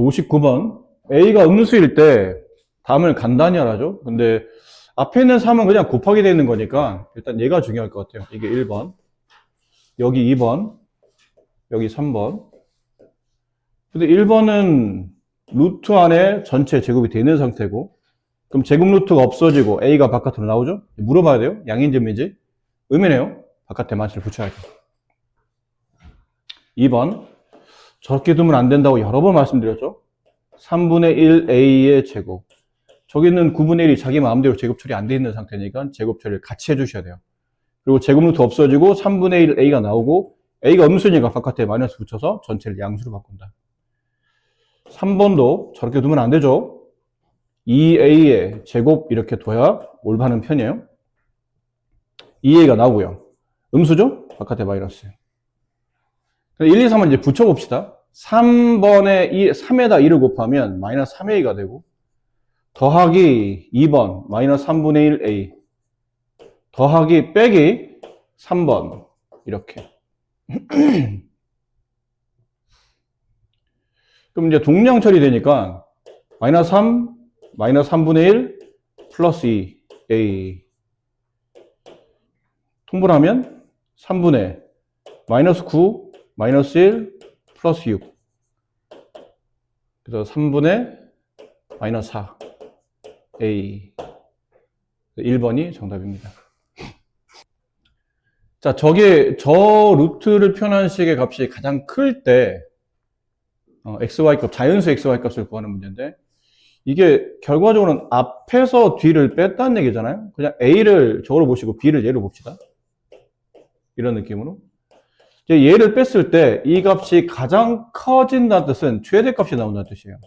59번. A가 음수일 때 답을 간단히 알아죠. 근데 앞에 있는 3은 그냥 곱하기 되어 있는 거니까 일단 얘가 중요할 것 같아요. 이게 1번, 여기 2번, 여기 3번. 근데 1번은 루트 안에 전체 제곱이 되어 있는 상태고, 그럼 제곱 루트가 없어지고 A가 바깥으로 나오죠? 물어봐야 돼요. 양인지 음인지. 음이네요. 바깥에 마취를 붙여야 돼요. 2번. 저렇게 두면 안 된다고 여러 번 말씀드렸죠? 3분의 1 A의 제곱. 저기는 9분의 1이 자기 마음대로 제곱 처리 안 돼 있는 상태니까 제곱 처리를 같이 해주셔야 돼요. 그리고 제곱 루트 없어지고 3분의 1 A가 나오고 A가 음수니까 바깥에 마이너스 붙여서 전체를 양수로 바꾼다. 3번도 저렇게 두면 안 되죠. 2A의 제곱 이렇게 둬야 올바른 편이에요. 2A가 나오고요. 음수죠? 바깥에 마이너스. 1, 2, 3은 이제 붙여봅시다. 3번에 3에다 2를 곱하면 마이너스 3A가 되고, 더하기 2번 마이너스 3분의 1A 더하기 빼기 3번 이렇게. 그럼 이제 동량 처리되니까 마이너스 3 마이너스 3분의 1 플러스 2A 통분하면 3분의 마이너스 9 마이너스 1 플러스 6 그래서 3분의 마이너스 4 A 1번이 정답입니다. 자, 저 루트를 표현하는 식의 값이 가장 클 때 XY값, 자연수 XY값을 구하는 문제인데, 이게 결과적으로는 앞에서 뒤를 뺐다는 얘기잖아요. 그냥 A를 저로 보시고 B를 얘로 봅시다. 이런 느낌으로. 얘를 뺐을 때 이 값이 가장 커진다는 뜻은 최대값이 나온다는 뜻이에요.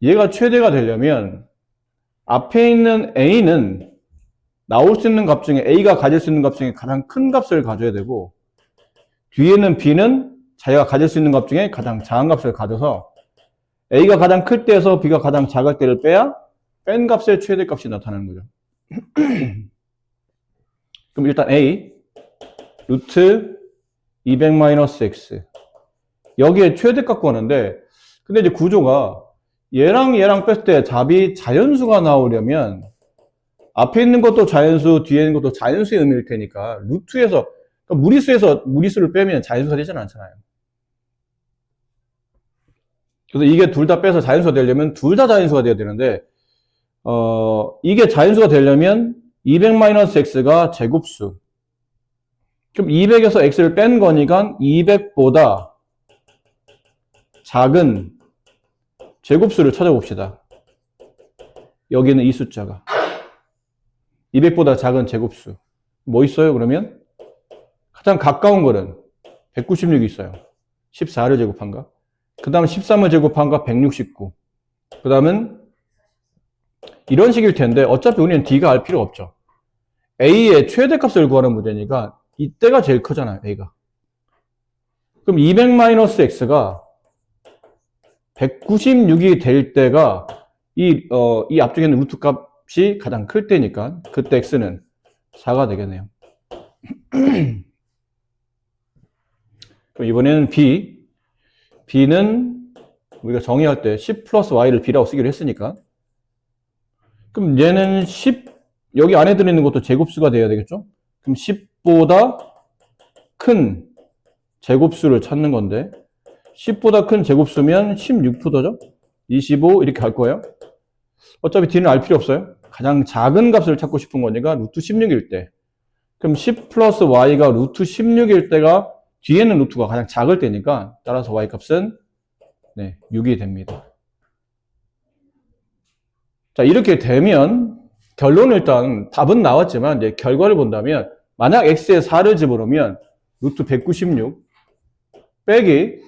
얘가 최대가 되려면 앞에 있는 A는 나올 수 있는 값 중에 A가 가질 수 있는 값 중에 가장 큰 값을 가져야 되고, 뒤에 있는 B는 자기가 가질 수 있는 값 중에 가장 작은 값을 가져서 A가 가장 클 때에서 B가 가장 작을 때를 빼야 뺀 값의 최대값이 나타나는 거죠. 그럼 일단 A 루트 200-x 여기에 최대값 구하는데, 근데 이제 구조가 얘랑 얘랑 뺐을 때 답이 자연수가 나오려면 앞에 있는 것도 자연수, 뒤에 있는 것도 자연수의 의미일 테니까 루트에서, 그러니까 무리수에서 무리수를 빼면 자연수가 되지는 않잖아요. 그래서 이게 둘 다 빼서 자연수가 되려면 둘 다 자연수가 돼야 되는데, 이게 자연수가 되려면 200-x가 제곱수. 그럼 200에서 x를 뺀 거니까 200보다 작은 제곱수를 찾아봅시다. 여기는 이 숫자가. 200보다 작은 제곱수. 뭐 있어요, 그러면? 가장 가까운 거는 196이 있어요. 14를 제곱한가? 그 다음 13을 제곱한가? 169. 그 다음은 이런 식일 텐데 어차피 우리는 D가 알 필요 없죠. A의 최대값을 구하는 문제니까 이때가 제일 크잖아요, A가. 그럼 200-x가 196이 될 때가 이 앞쪽에 있는 루트 값이 가장 클 때니까 그때 x는 4가 되겠네요. 그럼 이번에는 B는 우리가 정의할 때 10 플러스 Y를 B라고 쓰기로 했으니까, 그럼 얘는 10, 여기 안에 들어있는 것도 제곱수가 돼야 되겠죠? 그럼 10보다 큰 제곱수를 찾는 건데, 10보다 큰 제곱수면 16죠? 25 이렇게 갈 거예요. 어차피 D는 알 필요 없어요. 가장 작은 값을 찾고 싶은 거니까 루트 16일 때. 그럼 10 플러스 Y가 루트 16일 때가 뒤에는 루트가 가장 작을 때니까 따라서 Y 값은 6이 됩니다. 자, 이렇게 되면 결론은 일단 답은 나왔지만 이제 결과를 본다면, 만약 X에 4를 집어넣으면 루트 196 빼기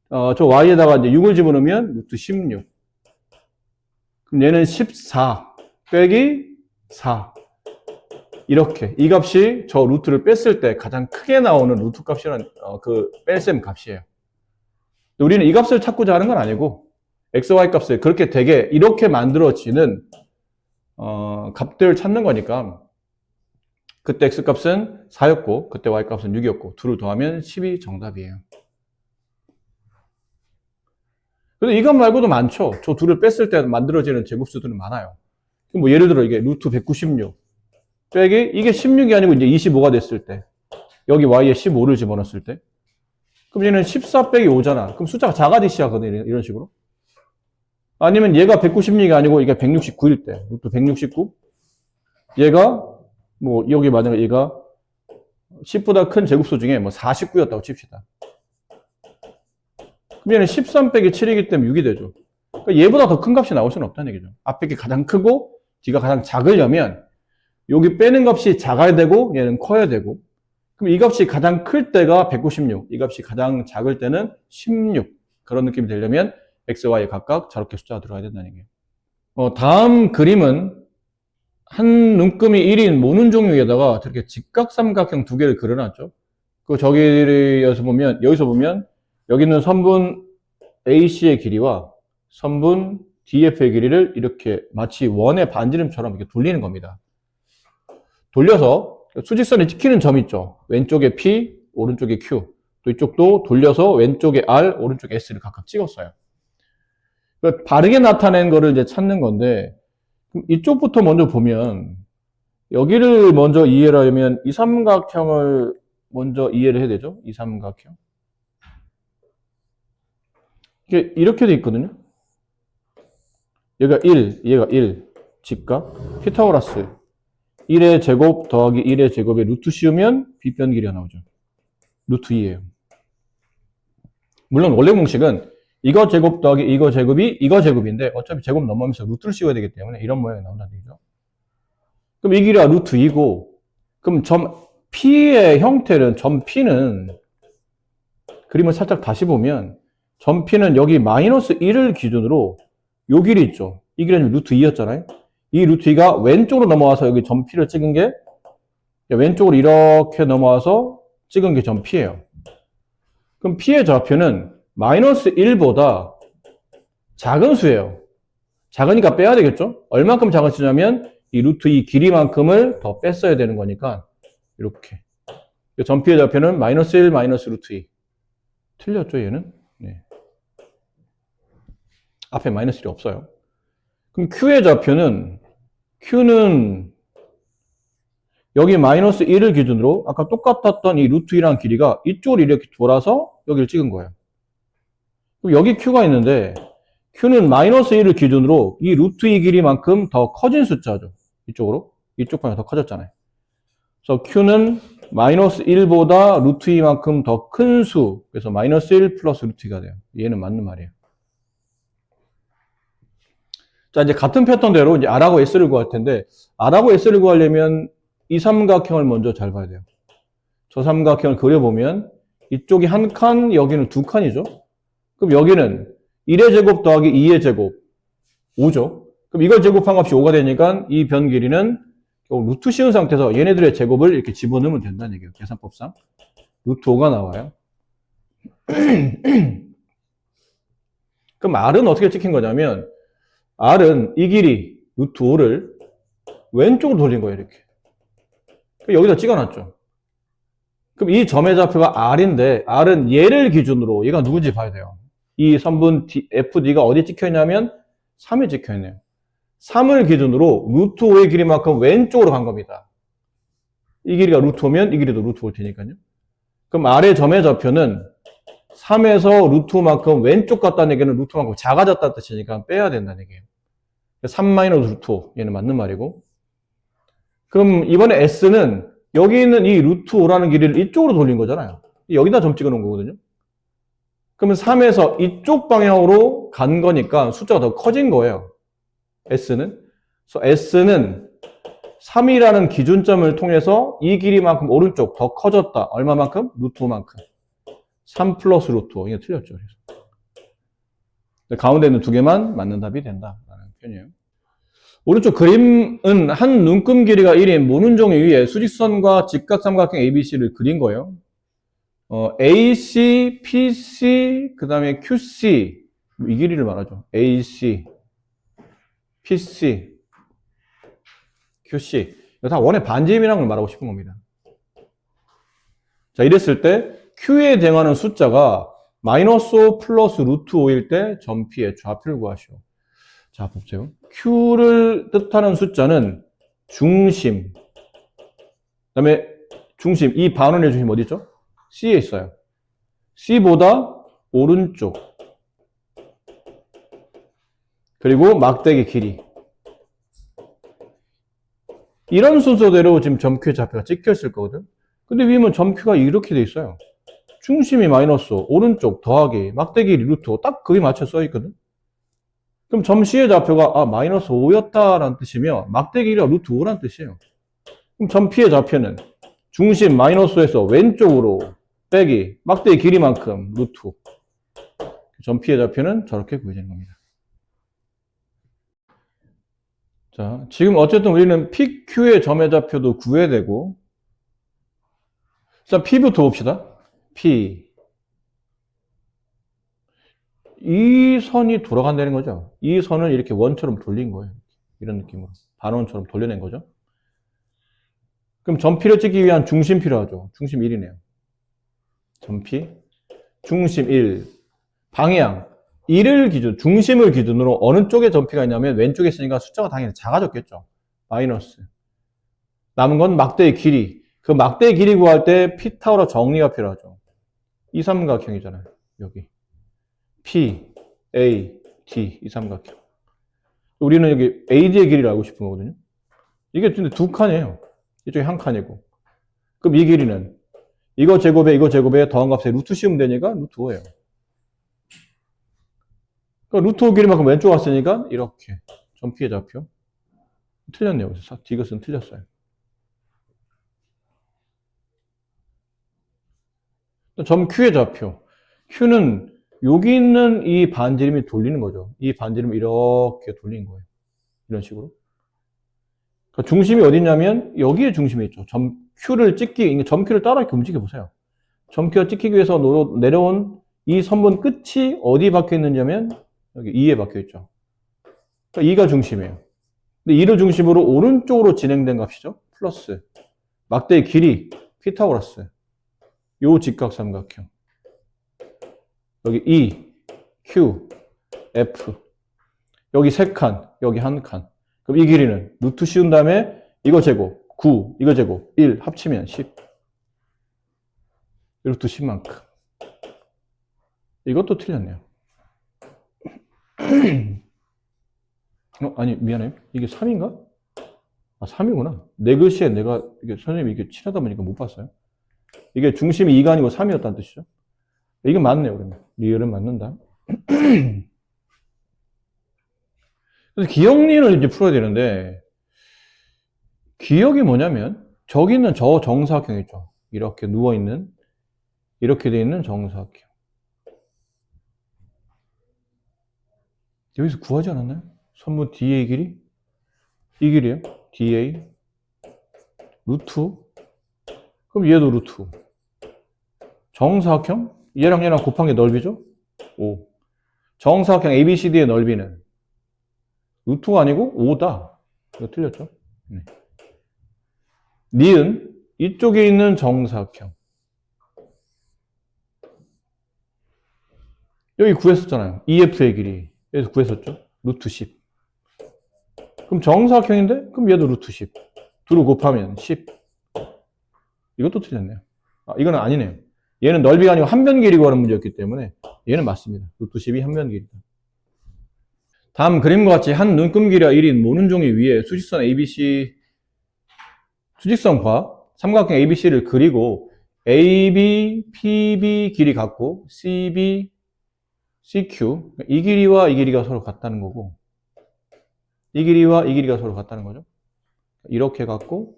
저 Y에다가 이제 6을 집어넣으면 루트 16. 그럼 얘는 14 빼기 4. 이렇게 이 값이 저 루트를 뺐을 때 가장 크게 나오는 루트 값이라는 그 뺄셈 값이에요. 우리는 이 값을 찾고자 하는 건 아니고 x, y 값을 그렇게 되게 이렇게 만들어지는 값들을 찾는 거니까, 그때 x 값은 4였고 그때 y 값은 6이었고 둘을 더하면 10이 정답이에요. 근데 이것 말고도 많죠. 저 둘을 뺐을 때 만들어지는 제곱수들은 많아요. 뭐 예를 들어 이게 루트 196 빼기 이게 16이 아니고 이제 25가 됐을 때 여기 y에 15를 집어넣었을 때 그럼 얘는 14 빼기 5잖아. 그럼 숫자가 작아지기 시작하거든. 이런 식으로. 아니면 얘가 196이 아니고 이게 169일 때 루트 169 얘가 뭐 여기 만약에 얘가 10보다 큰 제곱수 중에 뭐 49였다고 칩시다. 그럼 얘는 13 빼기 7이기 때문에 6이 되죠. 그러니까 얘보다 더 큰 값이 나올 수는 없다는 얘기죠. 앞에 게 가장 크고 뒤가 가장 작으려면 여기 빼는 값이 작아야 되고 얘는 커야 되고 그럼 이 값이 가장 클 때가 196, 이 값이 가장 작을 때는 16 그런 느낌이 되려면 x, y에 각각 저렇게 숫자가 들어가야 된다는 얘기예요. 다음 그림은 한 눈금이 1인 모눈 종류에다가 저렇게 직각삼각형 두 개를 그려놨죠. 여기서 보면 여기 있는 선분 AC의 길이와 선분 DF의 길이를 이렇게 마치 원의 반지름처럼 이렇게 돌리는 겁니다. 돌려서 수직선이 찍히는 점 있죠. 왼쪽에 P, 오른쪽에 Q. 또 이쪽도 돌려서 왼쪽에 R, 오른쪽에 S를 각각 찍었어요. 바르게 나타낸 거를 이제 찾는 건데 이쪽부터 먼저 보면 여기를 먼저 이해를 하려면 이 삼각형을 먼저 이해를 해야 되죠. 이 삼각형. 이렇게 돼 있거든요. 얘가 1, 직각, 피타고라스 1의 제곱 더하기 1의 제곱에 루트 씌우면 빗변 길이가 나오죠. 루트 2예요. 물론 원래 공식은 이거 제곱 더하기 이거 제곱이 이거 제곱인데 어차피 제곱 넘어가면서 루트를 씌워야 되기 때문에 이런 모양이 나온다는 얘기죠. 그럼 이 길이가 루트 2고 그럼 점 P의 형태는 점 P는 그림을 살짝 다시 보면 점 P는 여기 마이너스 1을 기준으로 요 길이 있죠. 이 길이는 루트 2였잖아요. 이 루트 2가 왼쪽으로 넘어와서 여기 점 P를 찍은 게 왼쪽으로 이렇게 넘어와서 찍은 게 점 P예요. 그럼 P의 좌표는 마이너스 1보다 작은 수예요. 작으니까 빼야 되겠죠? 얼만큼 작은 수냐면 이 루트 2 길이만큼을 더 뺐어야 되는 거니까 이렇게 점 P의 좌표는 마이너스 1 마이너스 루트 2 틀렸죠 얘는? 네. 앞에 마이너스 1이 없어요. 그럼 Q의 좌표는 Q는 여기 마이너스 1을 기준으로 아까 똑같았던 이 루트 2랑 길이가 이쪽으로 이렇게 돌아서 여기를 찍은 거예요. 그럼 여기 Q가 있는데 Q는 마이너스 1을 기준으로 이 루트 2 길이만큼 더 커진 숫자죠. 이쪽으로. 이쪽 방향 더 커졌잖아요. 그래서 Q는 마이너스 1보다 루트 2만큼 더 큰 수. 그래서 마이너스 1 플러스 루트 2가 돼요. 얘는 맞는 말이에요. 자, 이제 같은 패턴대로 이제 R하고 S를 구할 텐데, R하고 S를 구하려면 이 삼각형을 먼저 잘 봐야 돼요. 저 삼각형을 그려보면, 이쪽이 한 칸, 여기는 두 칸이죠? 그럼 여기는 1의 제곱 더하기 2의 제곱, 5죠? 그럼 이걸 제곱한 값이 5가 되니까 이 변 길이는 루트 씌운 상태에서 얘네들의 제곱을 이렇게 집어넣으면 된다는 얘기예요. 계산법상. 루트 5가 나와요. 그럼 R은 어떻게 찍힌 거냐면, R은 이 길이 루트 5를 왼쪽으로 돌린 거예요, 이렇게. 여기다 찍어놨죠. 그럼 이 점의 좌표가 R인데, R은 얘를 기준으로, 얘가 누군지 봐야 돼요. 이 선분 FD가 어디에 찍혀있냐면, 3에 찍혀있네요. 3을 기준으로 루트 5의 길이만큼 왼쪽으로 간 겁니다. 이 길이가 루트 5면 이 길이도 루트 5일 테니까요. 그럼 R의 점의 좌표는 3에서 루트 5만큼 왼쪽 갔다는 얘기는 루트 5만큼 작아졌다는 뜻이니까 빼야 된다는 얘기예요. 3-루트 5. 얘는 맞는 말이고. 그럼 이번에 S는 여기 있는 이 루트 5라는 길이를 이쪽으로 돌린 거잖아요. 여기다 점 찍어 놓은 거거든요. 그러면 3에서 이쪽 방향으로 간 거니까 숫자가 더 커진 거예요. S는. 그래서 S는 3이라는 기준점을 통해서 이 길이만큼 오른쪽 더 커졌다. 얼마만큼? 루트 5만큼. 3 플러스 루트 5. 이게 틀렸죠. 그래서. 가운데 있는 두 개만 맞는 답이 된다라는 표현이에요. 오른쪽 그림은 한 눈금 길이가 1인 모눈 종이 위에 수직선과 직각삼각형 ABC를 그린 거예요. AC, PC, 그 다음에 QC. 이 길이를 말하죠. AC, PC, QC. 이거 다 원의 반지름이라는 걸 말하고 싶은 겁니다. 자, 이랬을 때 Q에 대응하는 숫자가 마이너스 5 플러스 루트 5일 때 점 P의 좌표를 구하시오. 자, 보세요. Q를 뜻하는 숫자는 중심, 그 다음에 중심, 이 반원의 중심 어디 있죠? C에 있어요. C보다 오른쪽. 그리고 막대기 길이. 이런 순서대로 지금 점 Q의 좌표가 찍혀 있을 거거든. 근데 위면 점 Q가 이렇게 돼 있어요. 중심이 마이너스 5, 오른쪽 더하기 막대기 길이 루트 5. 딱 그게 맞춰 써 있거든. 그럼 점 C의 좌표가 마이너스 5였다라는 뜻이며 막대기 길이가 루트 5라는 뜻이에요. 그럼 점 P의 좌표는 중심 마이너스 5에서 왼쪽으로 빼기 막대기 길이만큼 루트 5. 점 P의 좌표는 저렇게 구해지는 겁니다. 자, 지금 어쨌든 우리는 PQ의 점의 좌표도 구해야 되고, 자, P부터 봅시다. P. 이 선이 돌아간다는 거죠. 이 선을 이렇게 원처럼 돌린 거예요. 이런 느낌으로. 반원처럼 돌려낸 거죠. 그럼 점 P를 찍기 위한 중심 필요하죠. 중심 1이네요. 점 P. 중심 1. 방향. 1을 기준, 중심을 기준으로 어느 쪽에 점 P가 있냐면 왼쪽에 있으니까 숫자가 당연히 작아졌겠죠. 마이너스. 남은 건 막대의 길이. 그 막대의 길이 구할 때 P타워로 정리가 필요하죠. 이 삼각형이잖아요. 여기. P, A, D. 이 삼각형. 우리는 여기 AD의 길이를 알고 싶은 거거든요. 이게 근데 두 칸이에요. 이쪽에 한 칸이고. 그럼 이 길이는 이거 제곱에 더한 값에 루트 씌우면 되니까 루트 5예요. 그러니까 루트 5 길이만큼 왼쪽 왔으니까 이렇게 점 P의 좌표. 틀렸네요. 그래서 디귿은 틀렸어요. 점 Q의 좌표. Q는 여기 있는 이 반지름이 돌리는 거죠. 이 반지름을 이렇게 돌리는 거예요. 이런 식으로. 그러니까 중심이 어디 있냐면 여기에 중심이 있죠. 점 Q를 점 Q를 따라 이렇게 움직여 보세요. 점 Q가 찍히기 위해서 내려온 이 선분 끝이 어디 박혀 있는지면 여기 2에 박혀 있죠. 그러니까 2가 중심이에요. 근데 2를 중심으로 오른쪽으로 진행된 값이죠. 플러스 막대의 길이 피타고라스. 요 직각삼각형. 여기 E, Q, F. 여기 3칸, 여기 1칸. 그럼 이 길이는 루트 씌운 다음에 이거 제곱, 9, 이거 제곱, 1 합치면 10. 루트 10만큼. 이것도 틀렸네요. 아니, 미안해요. 이게 3인가? 3이구나. 내 글씨에 내가, 선생님이 이게 칠하다 보니까 못 봤어요. 이게 중심이 2가 아니고 3이었다는 뜻이죠. 이게 맞네요, 그러면. 리을은 맞는다. 그래서 기억리을 이제 풀어야 되는데, 기억이 뭐냐면, 저기 있는 저 정사각형 있죠. 이렇게 누워있는, 이렇게 되어 있는 정사각형. 여기서 구하지 않았나요? 선분 DA 길이? 이 길이에요. DA. 루트. 그럼 얘도 루트. 정사각형? 얘랑 곱한 게 넓이죠? 5. 정사각형 ABCD의 넓이는 루트가 아니고 5다. 이거 틀렸죠? 네. 니은 이쪽에 있는 정사각형. 여기 구했었잖아요. EF의 길이. 여기서 구했었죠? 루트 10. 그럼 정사각형인데? 그럼 얘도 루트 10. 둘을 곱하면 10. 이것도 틀렸네요. 이거는 아니네요. 얘는 넓이가 아니고 한변 길이 구하는 문제였기 때문에 얘는 맞습니다. 루트 10이 한변 길이다. 다음 그림과 같이 한 눈금 길이가 1인 모는 종이 위에 수직선 ABC, 수직선과 삼각형 ABC를 그리고 AB, PB 길이 같고 CB, CQ 이 길이와 이 길이가 서로 같다는 거고 이 길이와 이 길이가 서로 같다는 거죠. 이렇게 같고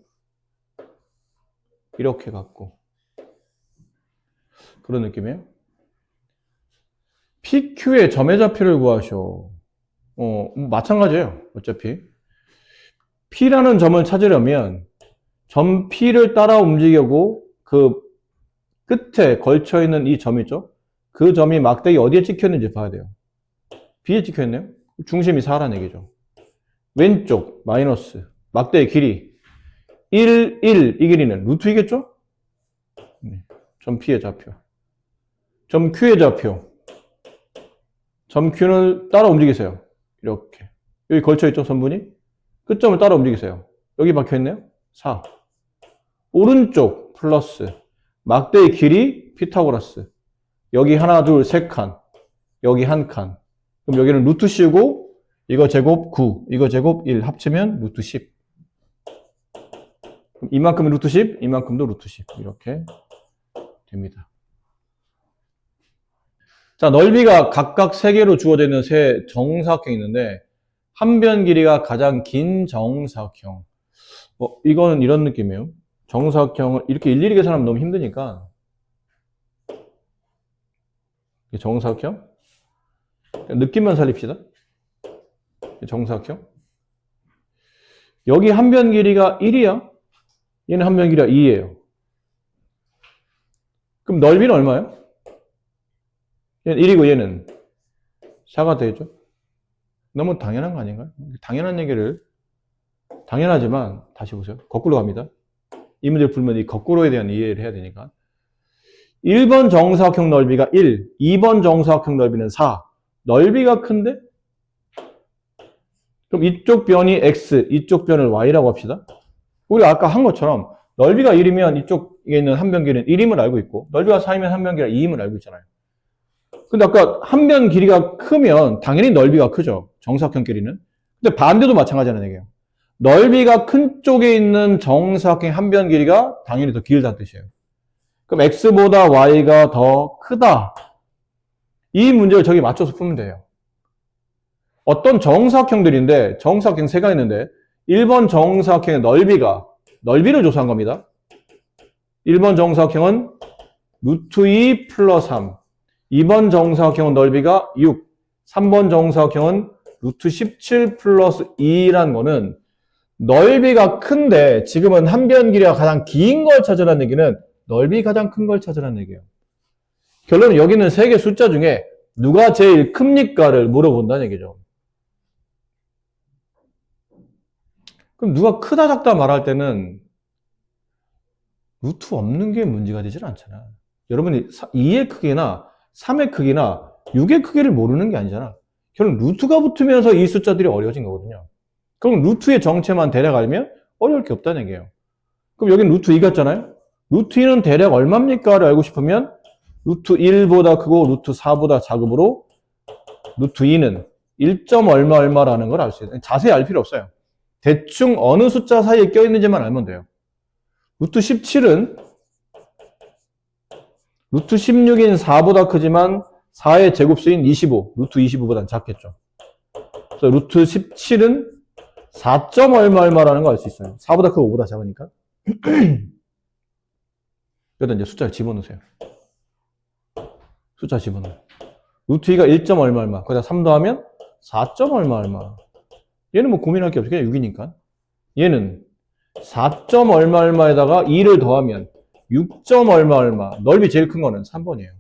이렇게 같고 그런 느낌이에요. PQ의 점의 좌표를 구하셔. 마찬가지예요. 어차피 P라는 점을 찾으려면 점 P를 따라 움직이고 그 끝에 걸쳐 있는 이 점 있죠? 그 점이 막대기 어디에 찍혀 있는지 봐야 돼요. B에 찍혀 있네요. 중심이 4라는 얘기죠. 왼쪽 마이너스 막대의 길이 1, 1 이 길이는 루트이겠죠? 점 P의 좌표. 점 Q의 좌표. 점 Q를 따라 움직이세요. 이렇게. 여기 걸쳐있죠, 선분이? 끝점을 따라 움직이세요. 여기 박혀있네요. 4. 오른쪽 플러스. 막대의 길이 피타고라스. 여기 하나, 둘, 세 칸. 여기 한 칸. 그럼 여기는 루트 씌우고, 이거 제곱 9, 이거 제곱 1 합치면 루트 10. 그럼 이만큼은 루트 10, 이만큼도 루트 10. 이렇게 됩니다. 자, 넓이가 각각 3개로 주어져 있는 세 정사각형이 있는데, 한 변 길이가 가장 긴 정사각형. 이거는 이런 느낌이에요. 정사각형을 이렇게 일일이 계산하면 너무 힘드니까. 정사각형. 느낌만 살립시다. 정사각형. 여기 한 변 길이가 1이야. 얘는 한 변 길이가 2예요. 그럼 넓이는 얼마예요? 얘는 1이고 얘는 4가 되죠. 너무 당연한 거 아닌가요? 당연한 얘기를, 당연하지만 다시 보세요. 거꾸로 갑니다. 이 문제를 풀면 이 거꾸로에 대한 이해를 해야 되니까. 1번 정사각형 넓이가 1, 2번 정사각형 넓이는 4. 넓이가 큰데? 그럼 이쪽 변이 x, 이쪽 변을 y라고 합시다. 우리가 아까 한 것처럼 넓이가 1이면 이쪽에 있는 한 변 길이는 1임을 알고 있고, 넓이가 4이면 한 변 길이가 2임을 알고 있잖아요. 근데 아까 한 변 길이가 크면 당연히 넓이가 크죠. 정사각형 길이는. 근데 반대도 마찬가지라는 얘기예요. 넓이가 큰 쪽에 있는 정사각형 한 변 길이가 당연히 더 길다는 뜻이에요. 그럼 x보다 y가 더 크다. 이 문제를 저기 맞춰서 풀면 돼요. 어떤 정사각형들인데, 정사각형 3가 있는데 1번 정사각형의 넓이를 조사한 겁니다. 1번 정사각형은 루트 2 플러스 3. 2번 정사각형은 넓이가 6. 3번 정사각형은 루트 17 플러스 2라는 거는 넓이가 큰데 지금은 한 변 길이가 가장 긴 걸 찾으라는 얘기는 넓이 가장 큰 걸 찾으라는 얘기예요. 결론은 여기는 3개 숫자 중에 누가 제일 큽니까를 물어본다는 얘기죠. 그럼 누가 크다 작다 말할 때는 루트 없는 게 문제가 되질 않잖아. 여러분이 2의 크기나 3의 크기나 6의 크기를 모르는 게 아니잖아. 결국 루트가 붙으면서 이 숫자들이 어려워진 거거든요. 그럼 루트의 정체만 대략 알면 어려울 게 없다는 얘기예요. 그럼 여기는 루트 2 같잖아요. 루트 2는 대략 얼마입니까를 알고 싶으면 루트 1보다 크고 루트 4보다 작으므로 루트 2는 1. 얼마 얼마라는 걸 알 수 있어요. 자세히 알 필요 없어요. 대충 어느 숫자 사이에 껴있는지만 알면 돼요. 루트 17은 루트 16인 4보다 크지만 4의 제곱수인 25, 루트 25보다는 작겠죠. 그래서 루트 17은 4. 얼마 얼마라는 걸 알 수 있어요. 4보다 크고 5보다 작으니까. 여기다 이제 숫자를 집어넣으세요. 숫자 집어넣어요. 루트 2가 1. 얼마 얼마. 거기다 3 더하면 4. 얼마 얼마. 얘는 뭐 고민할 게 없죠. 그냥 6이니까. 얘는 4. 얼마 얼마에다가 2를 더하면 6. 얼마 얼마. 넓이 제일 큰 거는 3번이에요.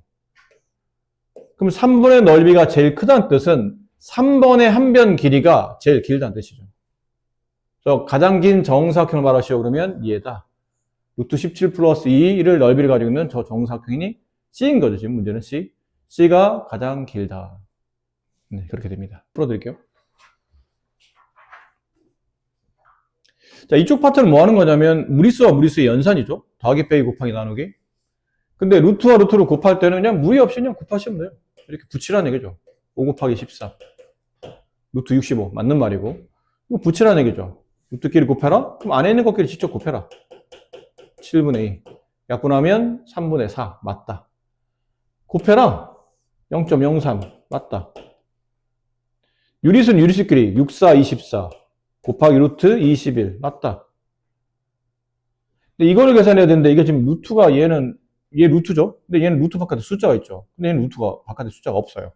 그럼 3번의 넓이가 제일 크다는 뜻은 3번의 한 변 길이가 제일 길다는 뜻이죠. 그래서 가장 긴 정사각형을 말하시오 그러면 얘다. 루트 17 플러스 2를 넓이를 가지고 있는 저 정사각형이 C인 거죠. 지금 문제는 C. C가 가장 길다. 네, 그렇게 됩니다. 풀어드릴게요. 자, 이쪽 파트는 뭐 하는 거냐면 무리수와 무리수의 연산이죠. 더하기 빼기 곱하기 나누기. 근데 루트와 루트를 곱할 때는 그냥 무리 없이 그냥 곱하시면 돼요. 이렇게 붙이라는 얘기죠. 5 곱하기 14. 루트 65. 맞는 말이고. 이거 붙이라는 얘기죠. 루트끼리 곱해라? 그럼 안에 있는 것끼리 직접 곱해라. 7분의 2. 약분하면 3분의 4. 맞다. 곱해라. 0.03. 맞다. 유리수는 유리수끼리 6, 4, 24. 곱하기 루트 21. 맞다. 근데 이거를 계산해야 되는데 이게 지금 루트가 얘 루트죠? 근데 얘는 루트 바깥에 숫자가 있죠. 근데 얘는 루트가 바깥에 숫자가 없어요.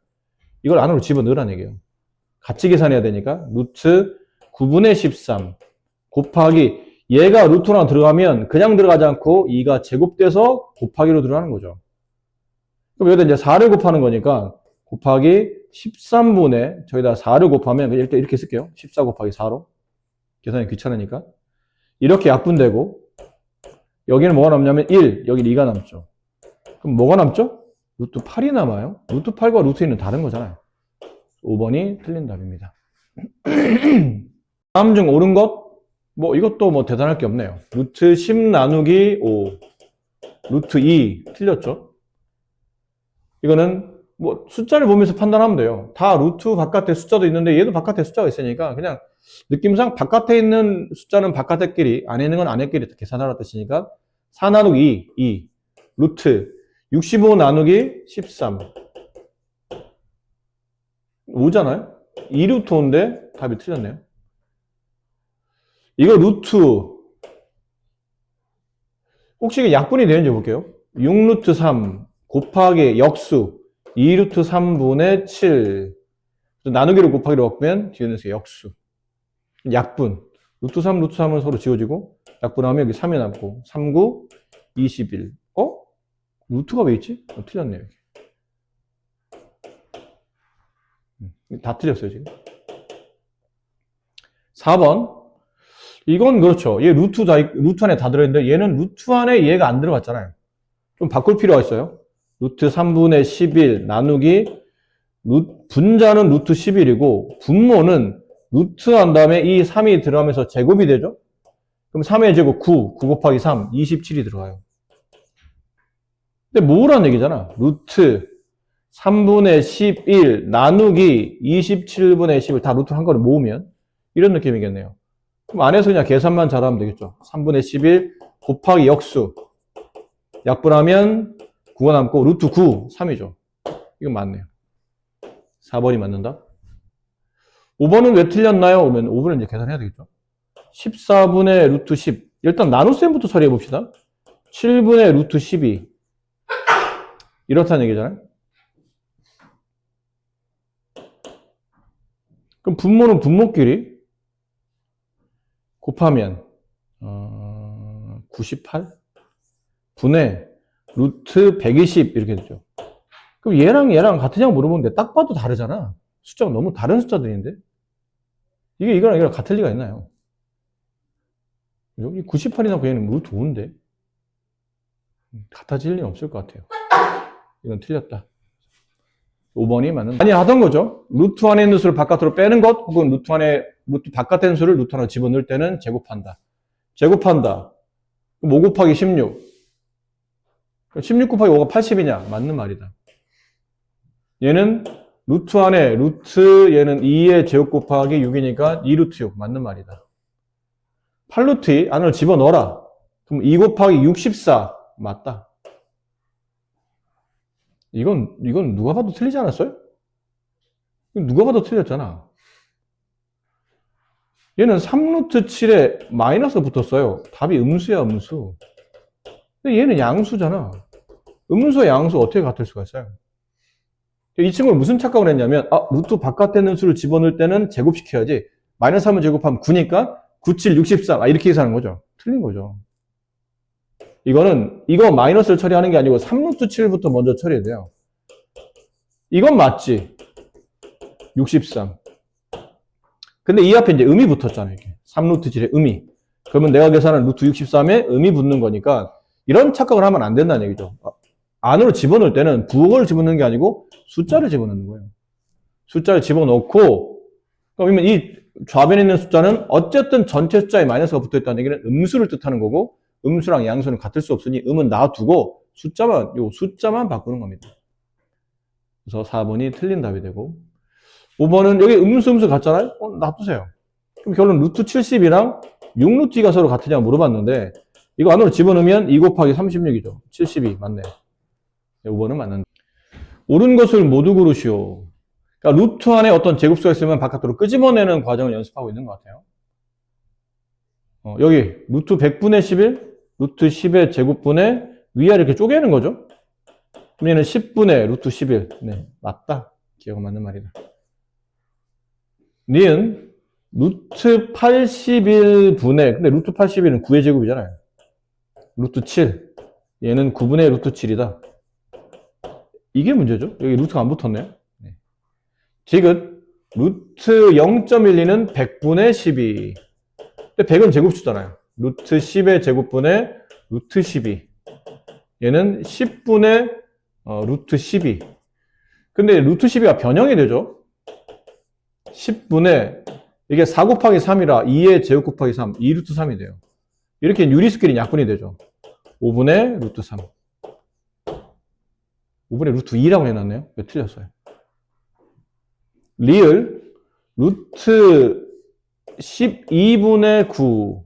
이걸 안으로 집어넣으라는 얘기예요. 같이 계산해야 되니까 루트 9분의 13 곱하기 얘가 루트랑 들어가면 그냥 들어가지 않고 2가 제곱돼서 곱하기로 들어가는 거죠. 그럼 여기다 이제 4를 곱하는 거니까 곱하기 13분의 저기다 4를 곱하면 일단 이렇게 쓸게요. 14 곱하기 4로. 계산이 귀찮으니까. 이렇게 약분되고 여기는 뭐가 남냐면 1, 여기 2가 남죠. 그럼 뭐가 남죠? 루트 8이 남아요. 루트 8과 루트 2는 다른 거잖아요. 5번이 틀린 답입니다. 다음 중 옳은 것? 뭐 이것도 뭐 대단할 게 없네요. 루트 10 나누기 5, 루트 2 틀렸죠? 이거는 뭐 숫자를 보면서 판단하면 돼요. 다 루트 바깥에 숫자도 있는데 얘도 바깥에 숫자가 있으니까 그냥 느낌상 바깥에 있는 숫자는 바깥에끼리, 안에 있는 건 안에끼리 계산하라 뜻이니까 4 나누기 2, 루트 65 나누기 13 5잖아요? 2루트 5인데 답이 틀렸네요. 이거 루트 혹시 이게 약분이 되는지 볼게요. 6루트 3 곱하기 역수 2루트 3분의 7 나누기로 곱하기로 바꾸면 뒤에는 역수 약분 루트 3 루트 3은 서로 지워지고 약분하면 여기 3이 남고 3, 9, 21 루트가 왜 있지? 틀렸네요. 여기. 다 틀렸어요 지금. 4번 이건 그렇죠. 얘 루트 안에 다 들어있는데 얘는 루트 안에 얘가 안 들어갔잖아요. 좀 바꿀 필요가 있어요. 루트 3분의 11 나누기 분자는 루트 11이고 분모는 루트 한 다음에 이 3이 들어가면서 제곱이 되죠. 그럼 3의 제곱 9 곱하기 3 27이 들어가요. 근데 뭐라는 얘기잖아. 루트 3분의 11 나누기 27분의 11 다 루트 한 거를 모으면 이런 느낌이겠네요. 그럼 안에서 그냥 계산만 잘하면 되겠죠. 3분의 11 곱하기 역수 약분하면 9가 남고 루트 9 3이죠. 이건 맞네요. 4번이 맞는다. 5번은 왜 틀렸나요? 그러면 5번은 이제 계산해야 되겠죠. 14분의 루트 10 일단 나눗셈부터 처리해 봅시다. 7분의 루트 12 이렇다는 얘기잖아요. 그럼 분모는 분모끼리 곱하면 98 분의 루트 120 이렇게 되죠. 그럼 얘랑 같으냐고 물어보는데 딱 봐도 다르잖아. 숫자가 너무 다른 숫자들인데 이게 이거랑 같을 리가 있나요? 여기 98이나 얘는 루트 5인데 같아질 리는 없을 것 같아요. 이건 틀렸다. 5번이 맞는 아니 하던 거죠. 루트 안에 있는 수를 바깥으로 빼는 것 혹은 루트 바깥에 있는 수를 루트 안으로 집어넣을 때는 제곱한다. 제곱한다. 그럼 5 곱하기 16 16 곱하기 5가 80이냐? 맞는 말이다. 얘는 루트 안에 얘는 2의 제곱 곱하기 6이니까 2루트 6 맞는 말이다. 8루트 2 안으로 집어넣어라. 그럼 2 곱하기 64 맞다. 이건 누가 봐도 틀리지 않았어요? 누가 봐도 틀렸잖아. 얘는 3루트 7에 마이너스 붙었어요. 답이 음수야, 음수. 근데 얘는 양수잖아. 음수와 양수 어떻게 같을 수가 있어요? 이 친구는 무슨 착각을 했냐면, 루트 바깥에 있는 수를 집어넣을 때는 제곱시켜야지. 마이너스 3을 제곱하면 9니까 9, 7, 63. 이렇게 계산하는 거죠. 틀린 거죠. 이거 마이너스를 처리하는 게 아니고 3루트 7부터 먼저 처리해야 돼요. 이건 맞지. 63. 근데 이 앞에 이제 음이 붙었잖아요. 이렇게. 3루트 7에 음이. 그러면 내가 계산한 루트 63에 음이 붙는 거니까 이런 착각을 하면 안 된다는 얘기죠. 안으로 집어넣을 때는 부호를 집어넣는 게 아니고 숫자를 집어넣는 거예요. 숫자를 집어넣고 그러면 이 좌변에 있는 숫자는 어쨌든 전체 숫자에 마이너스가 붙어있다는 얘기는 음수를 뜻하는 거고 음수랑 양수는 같을 수 없으니 음은 놔두고 숫자만 바꾸는 겁니다. 그래서 4번이 틀린 답이 되고 5번은 여기 음수 같잖아요? 놔두세요. 그럼 결론 루트 70이랑 6루트 2가 서로 같으냐고 물어봤는데 이거 안으로 집어넣으면 2 곱하기 36이죠. 72 맞네. 5번은 맞는다. 옳은 것을 모두 고르시오. 그러니까 루트 안에 어떤 제곱수가 있으면 바깥으로 끄집어내는 과정을 연습하고 있는 것 같아요. 여기 루트 100분의 11, 루트 10의 제곱분의 위아래 이렇게 쪼개는 거죠. 그럼 얘는 10분의 루트 11. 네, 맞다. 기억 맞는 말이다. 니은 루트 81분의 근데 루트 81은 9의 제곱이잖아요. 루트 7. 얘는 9분의 루트 7이다. 이게 문제죠. 여기 루트가 안 붙었네요. 네. 디귿 루트 0.12는 100분의 12. 근데 100은 제곱수잖아요. 루트 10의 제곱분의 루트 12. 얘는 10분의 루트 12. 근데 루트 12가 변형이 되죠. 10분의 이게 4 곱하기 3이라 2의 제곱 곱하기 3, 2 루트 3이 돼요. 이렇게 유리수끼리 약분이 되죠. 5분의 루트 3. 5분의 루트 2라고 해놨네요. 왜 틀렸어요? 리을 루트 12분의 9.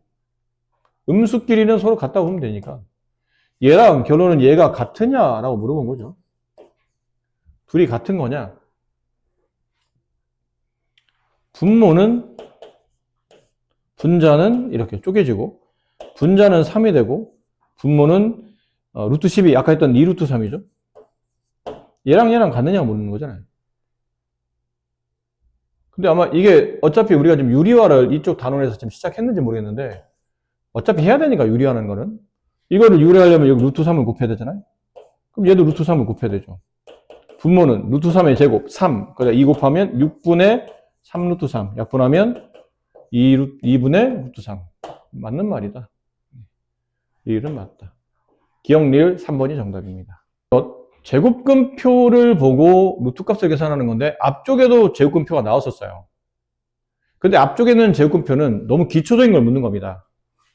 음수끼리는 서로 같다고 보면 되니까. 얘랑 결론은 얘가 같으냐라고 물어본 거죠. 둘이 같은 거냐? 분모는 분자는 이렇게 쪼개지고 분자는 3이 되고 분모는 루트 12 아까 했던 2 루트 3이죠. 얘랑 같느냐고 묻는 거잖아요. 근데 아마 이게 어차피 우리가 지금 유리화를 이쪽 단원에서 지금 시작했는지 모르겠는데 어차피 해야 되니까 유리화하는 거는 이거를 유리하려면 여기 루트 3을 곱해야 되잖아요. 그럼 얘도 루트 3을 곱해야 되죠. 분모는 루트 3의 제곱 3 그러니까 2 곱하면 6분의 3 루트 3 약분하면 2분의 루트 3 맞는 말이다. 리을은 맞다. 기억 리을 3번이 정답입니다. 제곱근표를 보고 루트 값을 계산하는 건데 앞쪽에도 제곱근표가 나왔었어요. 근데 앞쪽에 있는 제곱근표는 너무 기초적인 걸 묻는 겁니다.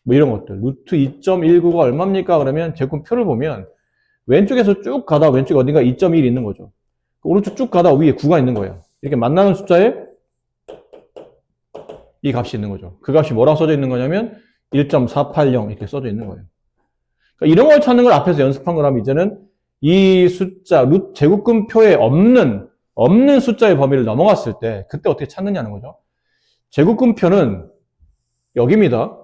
뭐 이런 것들. 루트 2.19가 얼마입니까? 그러면 제곱근표를 보면 왼쪽에서 쭉 가다 왼쪽에 어딘가 2.1 있는 거죠. 오른쪽 쭉 가다 위에 9가 있는 거예요. 이렇게 만나는 숫자에 이 값이 있는 거죠. 그 값이 뭐라고 써져 있는 거냐면 1.480 이렇게 써져 있는 거예요. 그러니까 이런 걸 찾는 걸 앞에서 연습한 거라면 이제는 이 숫자, 제곱근표에 없는 숫자의 범위를 넘어갔을 때 그때 어떻게 찾느냐는 거죠. 제곱근표는 여기입니다.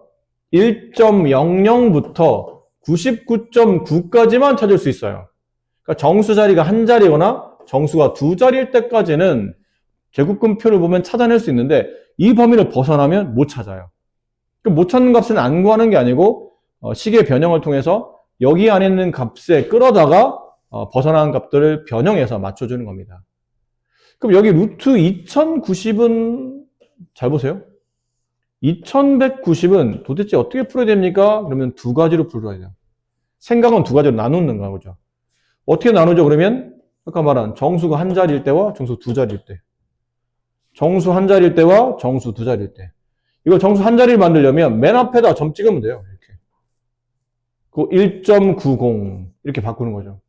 1.00부터 99.9까지만 찾을 수 있어요. 그러니까 정수 자리가 한 자리거나 정수가 두 자리일 때까지는 제곱근표를 보면 찾아낼 수 있는데 이 범위를 벗어나면 못 찾아요. 못 찾는 값은 안 구하는 게 아니고 식의 변형을 통해서 여기 안에 있는 값에 끌어다가 벗어나는 값들을 변형해서 맞춰주는 겁니다. 그럼 여기 루트 2090은 잘 보세요. 2190은 도대체 어떻게 풀어야 됩니까? 그러면 두 가지로 풀어야 돼요. 생각은 두 가지로 나누는 거죠. 어떻게 나누죠? 그러면 아까 말한 정수가 한 자리일 때와 정수 두 자리일 때. 정수 한 자리일 때와 정수 두 자리일 때. 이거 정수 한 자리를 만들려면 맨 앞에다 점 찍으면 돼요. 이렇게. 그 1.90 이렇게 바꾸는 거죠.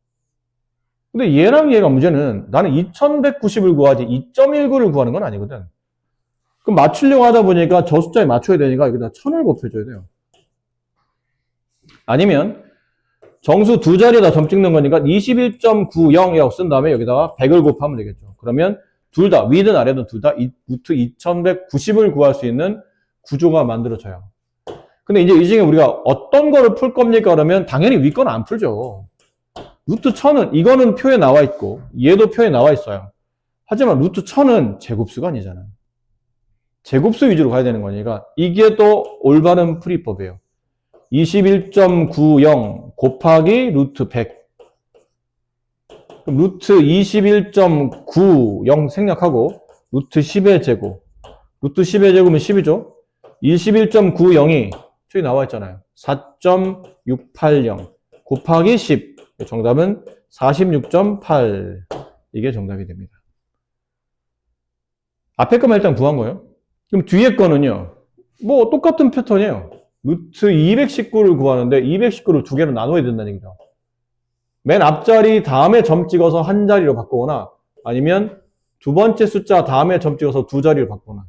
근데 얘랑 얘가 문제는 나는 2190을 구하지 2.19를 구하는 건 아니거든. 그럼 맞추려고 하다 보니까 저 숫자에 맞춰야 되니까 여기다 1000을 곱해줘야 돼요. 아니면 정수 두 자리에다 점 찍는 거니까 21.90이라고 쓴 다음에 여기다가 100을 곱하면 되겠죠. 그러면 둘 다, 위든 아래든 둘 다 루트 2190을 구할 수 있는 구조가 만들어져요. 근데 이제 이 중에 우리가 어떤 거를 풀 겁니까? 그러면 당연히 위 거는 안 풀죠. 루트 1000은, 이거는 표에 나와 있고, 얘도 표에 나와 있어요. 하지만 루트 1000은 제곱수가 아니잖아요. 제곱수 위주로 가야 되는 거니까, 이게 또 올바른 풀이법이에요. 21.90 곱하기 루트 100. 그럼 루트 21.90 생략하고, 루트 10의 제곱. 루트 10의 제곱은 10이죠? 21.90이 저기 나와 있잖아요. 4.680 곱하기 10. 정답은 46.8. 이게 정답이 됩니다. 앞에 거만 일단 구한 거예요. 그럼 뒤에 거는요. 뭐 똑같은 패턴이에요. 루트 219를 구하는데 219를 두 개로 나눠야 된다는 얘기죠. 맨 앞자리 다음에 점 찍어서 한 자리로 바꾸거나 아니면 두 번째 숫자 다음에 점 찍어서 두 자리로 바꾸거나.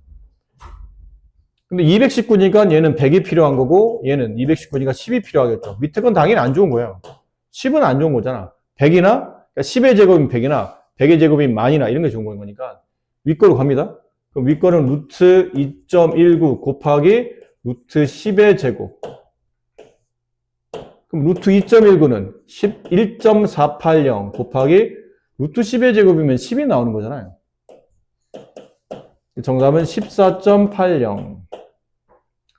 근데 219니까 얘는 100이 필요한 거고 얘는 219니까 10이 필요하겠죠. 밑에 건 당연히 안 좋은 거예요. 10은 안 좋은 거잖아. 100이나 그러니까 10의 제곱인 100이나 100의 제곱인 만이나 이런 게 좋은 거니까 윗거로 갑니다. 그럼 윗거는 루트 2.19 곱하기 루트 10의 제곱. 그럼 루트 2.19는 11.480 곱하기 루트 10의 제곱이면 10이 나오는 거잖아요. 정답은 14.80.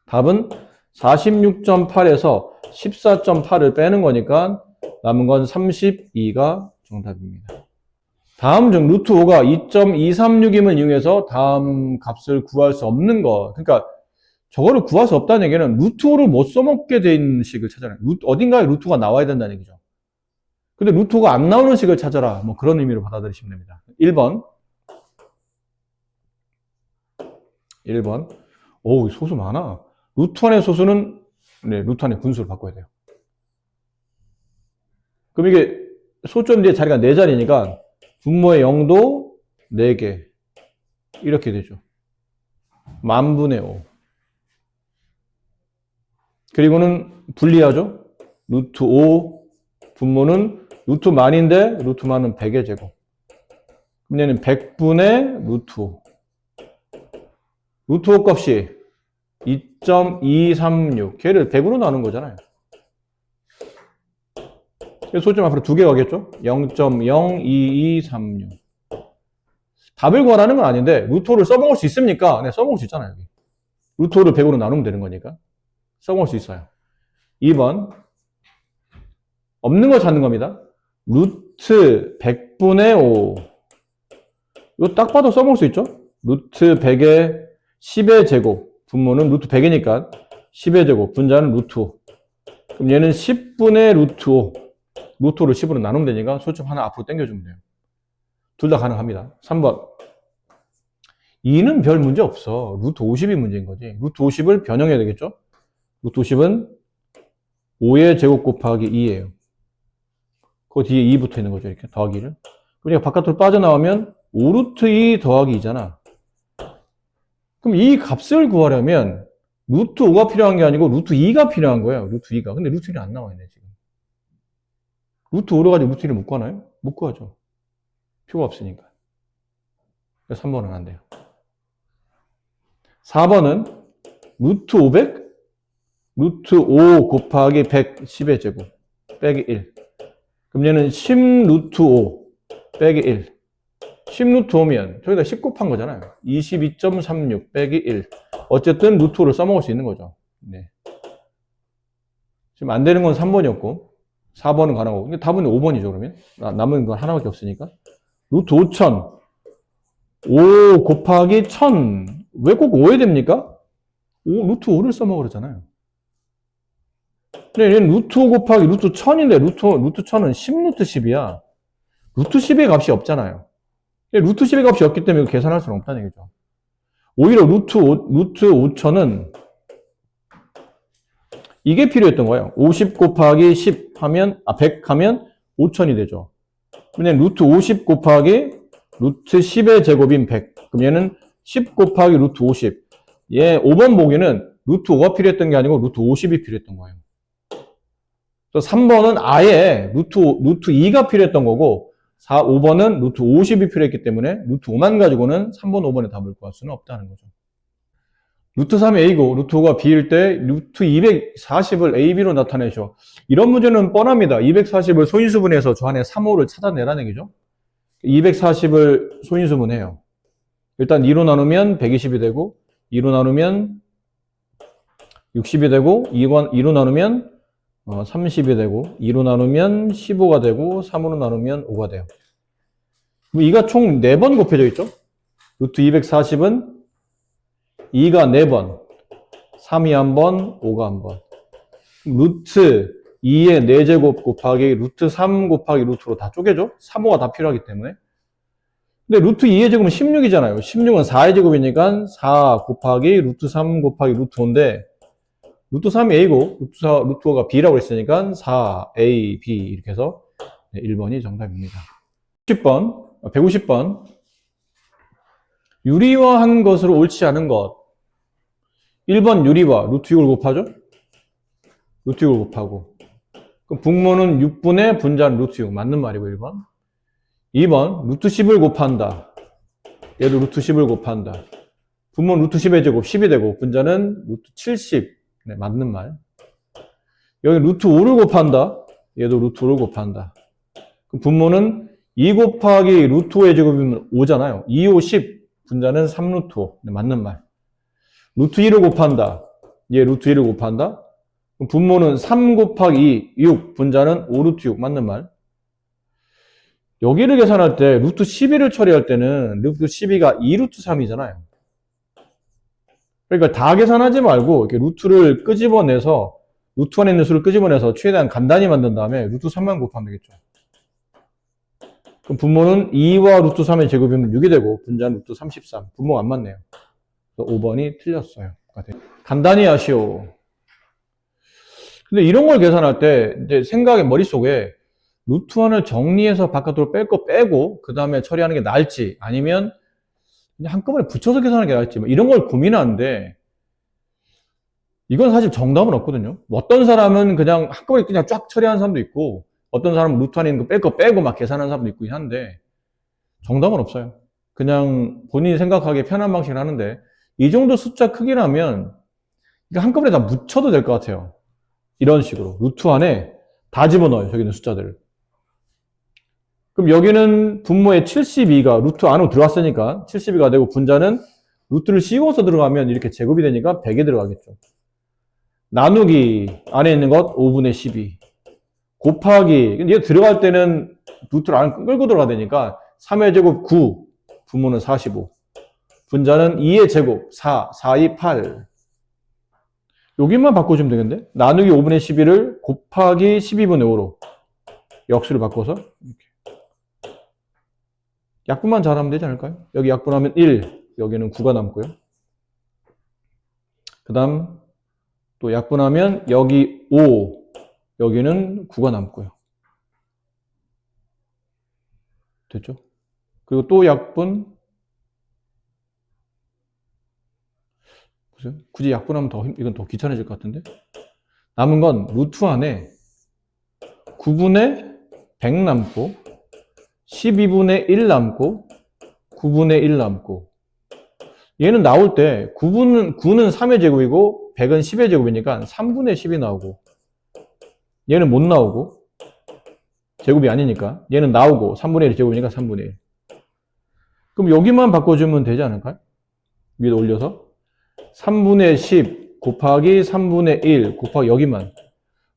답은 46.8에서 14.8을 빼는 거니까 남은 건 32가 정답입니다. 다음 중 루트 5가 2.236임을 이용해서 다음 값을 구할 수 없는 거. 그러니까 저거를 구할 수 없다는 얘기는 루트 5를 못 써먹게 된 식을 찾아내요. 어딘가에 루트가 나와야 된다는 얘기죠. 근데 루트 5가 안 나오는 식을 찾아라. 뭐 그런 의미로 받아들이시면 됩니다. 1번. 오, 소수 많아. 루트 1의 소수는, 네, 루트 1의 분수를 바꿔야 돼요. 그럼 이게 소점 뒤에 자리가 4자리니까 분모의 0도 4개. 이렇게 되죠. 10,000분의 5. 그리고는 분리하죠. 루트 5 분모는 루트 만인데 루트 만은 100의 제곱. 그럼 얘는 100분의 루트 5. 루트 5 값이 2.236. 걔를 100으로 나눈 거잖아요. 그래서 소점 앞으로 2개 가겠죠? 0.02236. 답을 구하라는 건 아닌데 루트 5를 써먹을 수 있습니까? 네, 써먹을 수 있잖아요. 여기. 루트 5를 100으로 나누면 되는 거니까. 써먹을 수 있어요. 2번. 없는 거 찾는 겁니다. 루트 100분의 5. 이거 딱 봐도 써먹을 수 있죠? 루트 100의 10의 제곱. 분모는 루트 100이니까 10의 제곱. 분자는 루트 5. 그럼 얘는 10분의 루트 5. 루트 5를 10으로 나누면 되니까 소점 하나 앞으로 당겨주면 돼요. 둘 다 가능합니다. 3번. 2는 별 문제 없어. 루트 50이 문제인 거지. 루트 50을 변형해야 되겠죠? 루트 50은 5의 제곱 곱하기 2예요. 그 뒤에 2 붙어 있는 거죠. 이렇게 더하기를. 그러니까 바깥으로 빠져나오면 5루트 2 더하기 2잖아. 그럼 이 값을 구하려면 루트 5가 필요한 게 아니고 루트 2가 필요한 거예요. 루트 2가. 근데 루트 2는 안 나와 있네, 지금. 루트 5로 가지고 루트 2를 못 구하나요? 못 구하죠. 표가 없으니까. 그래서 3번은 안 돼요. 4번은 루트 500? 루트 5 곱하기 100, 10의 제곱 빼기 1. 그럼 얘는 10 루트 5 빼기 1. 10 루트 5면 저기다 10 곱한 거잖아요. 22.36 빼기 1. 어쨌든 루트 5를 써먹을 수 있는 거죠. 네. 지금 안 되는 건 3번이었고 4번은 가능하고. 근데 답은 5번이죠, 그러면. 남은 건 하나밖에 없으니까. 루트 5,000. 5 곱하기 1000. 왜 꼭 5에 됩니까? 루트 5를 써먹으려잖아요. 근데 얘는 루트 5 곱하기 루트 1000인데 루트 1000은 10루트 10이야. 루트 10의 값이 없잖아요. 루트 10의 값이 없기 때문에 계산할 수는 없다는 얘기죠. 오히려 루트 5000은 이게 필요했던 거예요. 50 곱하기 10 하면, 100 하면 5000이 되죠. 그럼 루트 50 곱하기 루트 10의 제곱인 100. 그럼 얘는 10 곱하기 루트 50. 얘 5번 보기는 루트 5가 필요했던 게 아니고 루트 50이 필요했던 거예요. 그래서 3번은 아예 루트 2가 필요했던 거고 5번은 루트 50이 필요했기 때문에 루트 5만 가지고는 3번, 5번의 답을 구할 수는 없다는 거죠. 루트 3이 A고 루트 5가 B일 때 루트 240을 A, B로 나타내죠. 이런 문제는 뻔합니다. 240을 소인수분해서 저 안에 3, 5를 찾아내라는 얘기죠. 240을 소인수분해요. 일단 2로 나누면 120이 되고 2로 나누면 60이 되고 2로 나누면 30이 되고 2로 나누면 15가 되고 3으로 나누면 5가 돼요. 그럼 2가 총 4번 곱해져 있죠? 루트 240은 2가 4번, 3이 1번, 5가 1번. 루트 2의 4제곱 곱하기 루트 3 곱하기 루트로 다 쪼개죠? 3, 5가 다 필요하기 때문에. 근데 루트 2의 제곱은 16이잖아요. 16은 4의 제곱이니까 4 곱하기 루트 3 곱하기 루트 5인데 루트 3이 A고 루트 5가 B라고 했으니까 4A, B 이렇게 해서 1번이 정답입니다. 150번 유리화한 것으로 옳지 않은 것. 1번 유리화 루트 6을 곱하죠? 루트 6을 곱하고 그럼 분모는 6분의 분자는 루트 6 맞는 말이고 1번. 2번 루트 10을 곱한다. 얘도 루트 10을 곱한다. 분모는 루트 10의 제곱 10이 되고 분자는 루트 70 네, 맞는 말. 여기 루트 5를 곱한다. 얘도 루트 5를 곱한다. 그럼 분모는 2 곱하기 루트 5의 제곱이면 5잖아요. 2, 5, 10. 분자는 3루트 5. 네, 맞는 말. 루트 2를 곱한다. 얘 루트 2를 곱한다. 그럼 분모는 3 곱하기 2, 6. 분자는 5루트 6. 맞는 말. 여기를 계산할 때 루트 12를 처리할 때는 루트 12가 2루트 3이잖아요. 그러니까 다 계산하지 말고 이렇게 루트를 끄집어내서 루트 안에 있는 수를 끄집어내서 최대한 간단히 만든 다음에 루트 3만 곱하면 되겠죠. 그럼 분모는 2와 루트 3의 제곱이면 6이 되고 분자는 루트 33. 분모가 안 맞네요. 그래서 5번이 틀렸어요. 간단히 하시오. 근데 이런 걸 계산할 때 이제 생각의 머릿속에 루트 1을 정리해서 바깥으로 뺄 거 빼고 그 다음에 처리하는 게 나을지 아니면 그냥 한꺼번에 붙여서 계산하는 게 나을지 뭐 이런 걸 고민하는데 이건 사실 정답은 없거든요. 어떤 사람은 그냥 한꺼번에 그냥 쫙 처리하는 사람도 있고 어떤 사람은 루트 안에 있는 거 뺄 거 빼고 막 계산하는 사람도 있고 한데 정답은 없어요. 그냥 본인이 생각하기에 편한 방식을 하는데 이 정도 숫자 크기라면 이거 한꺼번에 다 묻혀도 될 것 같아요. 이런 식으로 루트 안에 다 집어넣어요. 저기 있는 숫자들을. 그럼 여기는 분모의 72가 루트 안으로 들어왔으니까 72가 되고 분자는 루트를 씌워서 들어가면 이렇게 제곱이 되니까 100에 들어가겠죠. 나누기 안에 있는 것 5분의 12 곱하기 얘 들어갈 때는 루트를 안 끌고 들어가야 되니까 3의 제곱 9 분모는 45 분자는 2의 제곱 4 4, 2, 8 여기만 바꿔주면 되겠는데 나누기 5분의 12를 곱하기 12분의 5로 역수를 바꿔서 이렇게 약분만 잘하면 되지 않을까요? 여기 약분하면 1 여기는 9가 남고요. 그 다음 또 약분하면 여기 5 여기는 9가 남고요. 됐죠? 그리고 또 약분 보세요. 굳이 약분하면 이건 더 귀찮아질 것 같은데 남은 건 루트 안에 9분의 100 남고 12분의 1 남고 9분의 1 남고 얘는 나올 때 9는 3의 제곱이고 100은 10의 제곱이니까 3분의 10이 나오고 얘는 못 나오고 제곱이 아니니까 얘는 나오고 3분의 1 제곱이니까 3분의 1 그럼 여기만 바꿔주면 되지 않을까요? 위에 올려서 3분의 10 곱하기 3분의 1 곱하기 여기만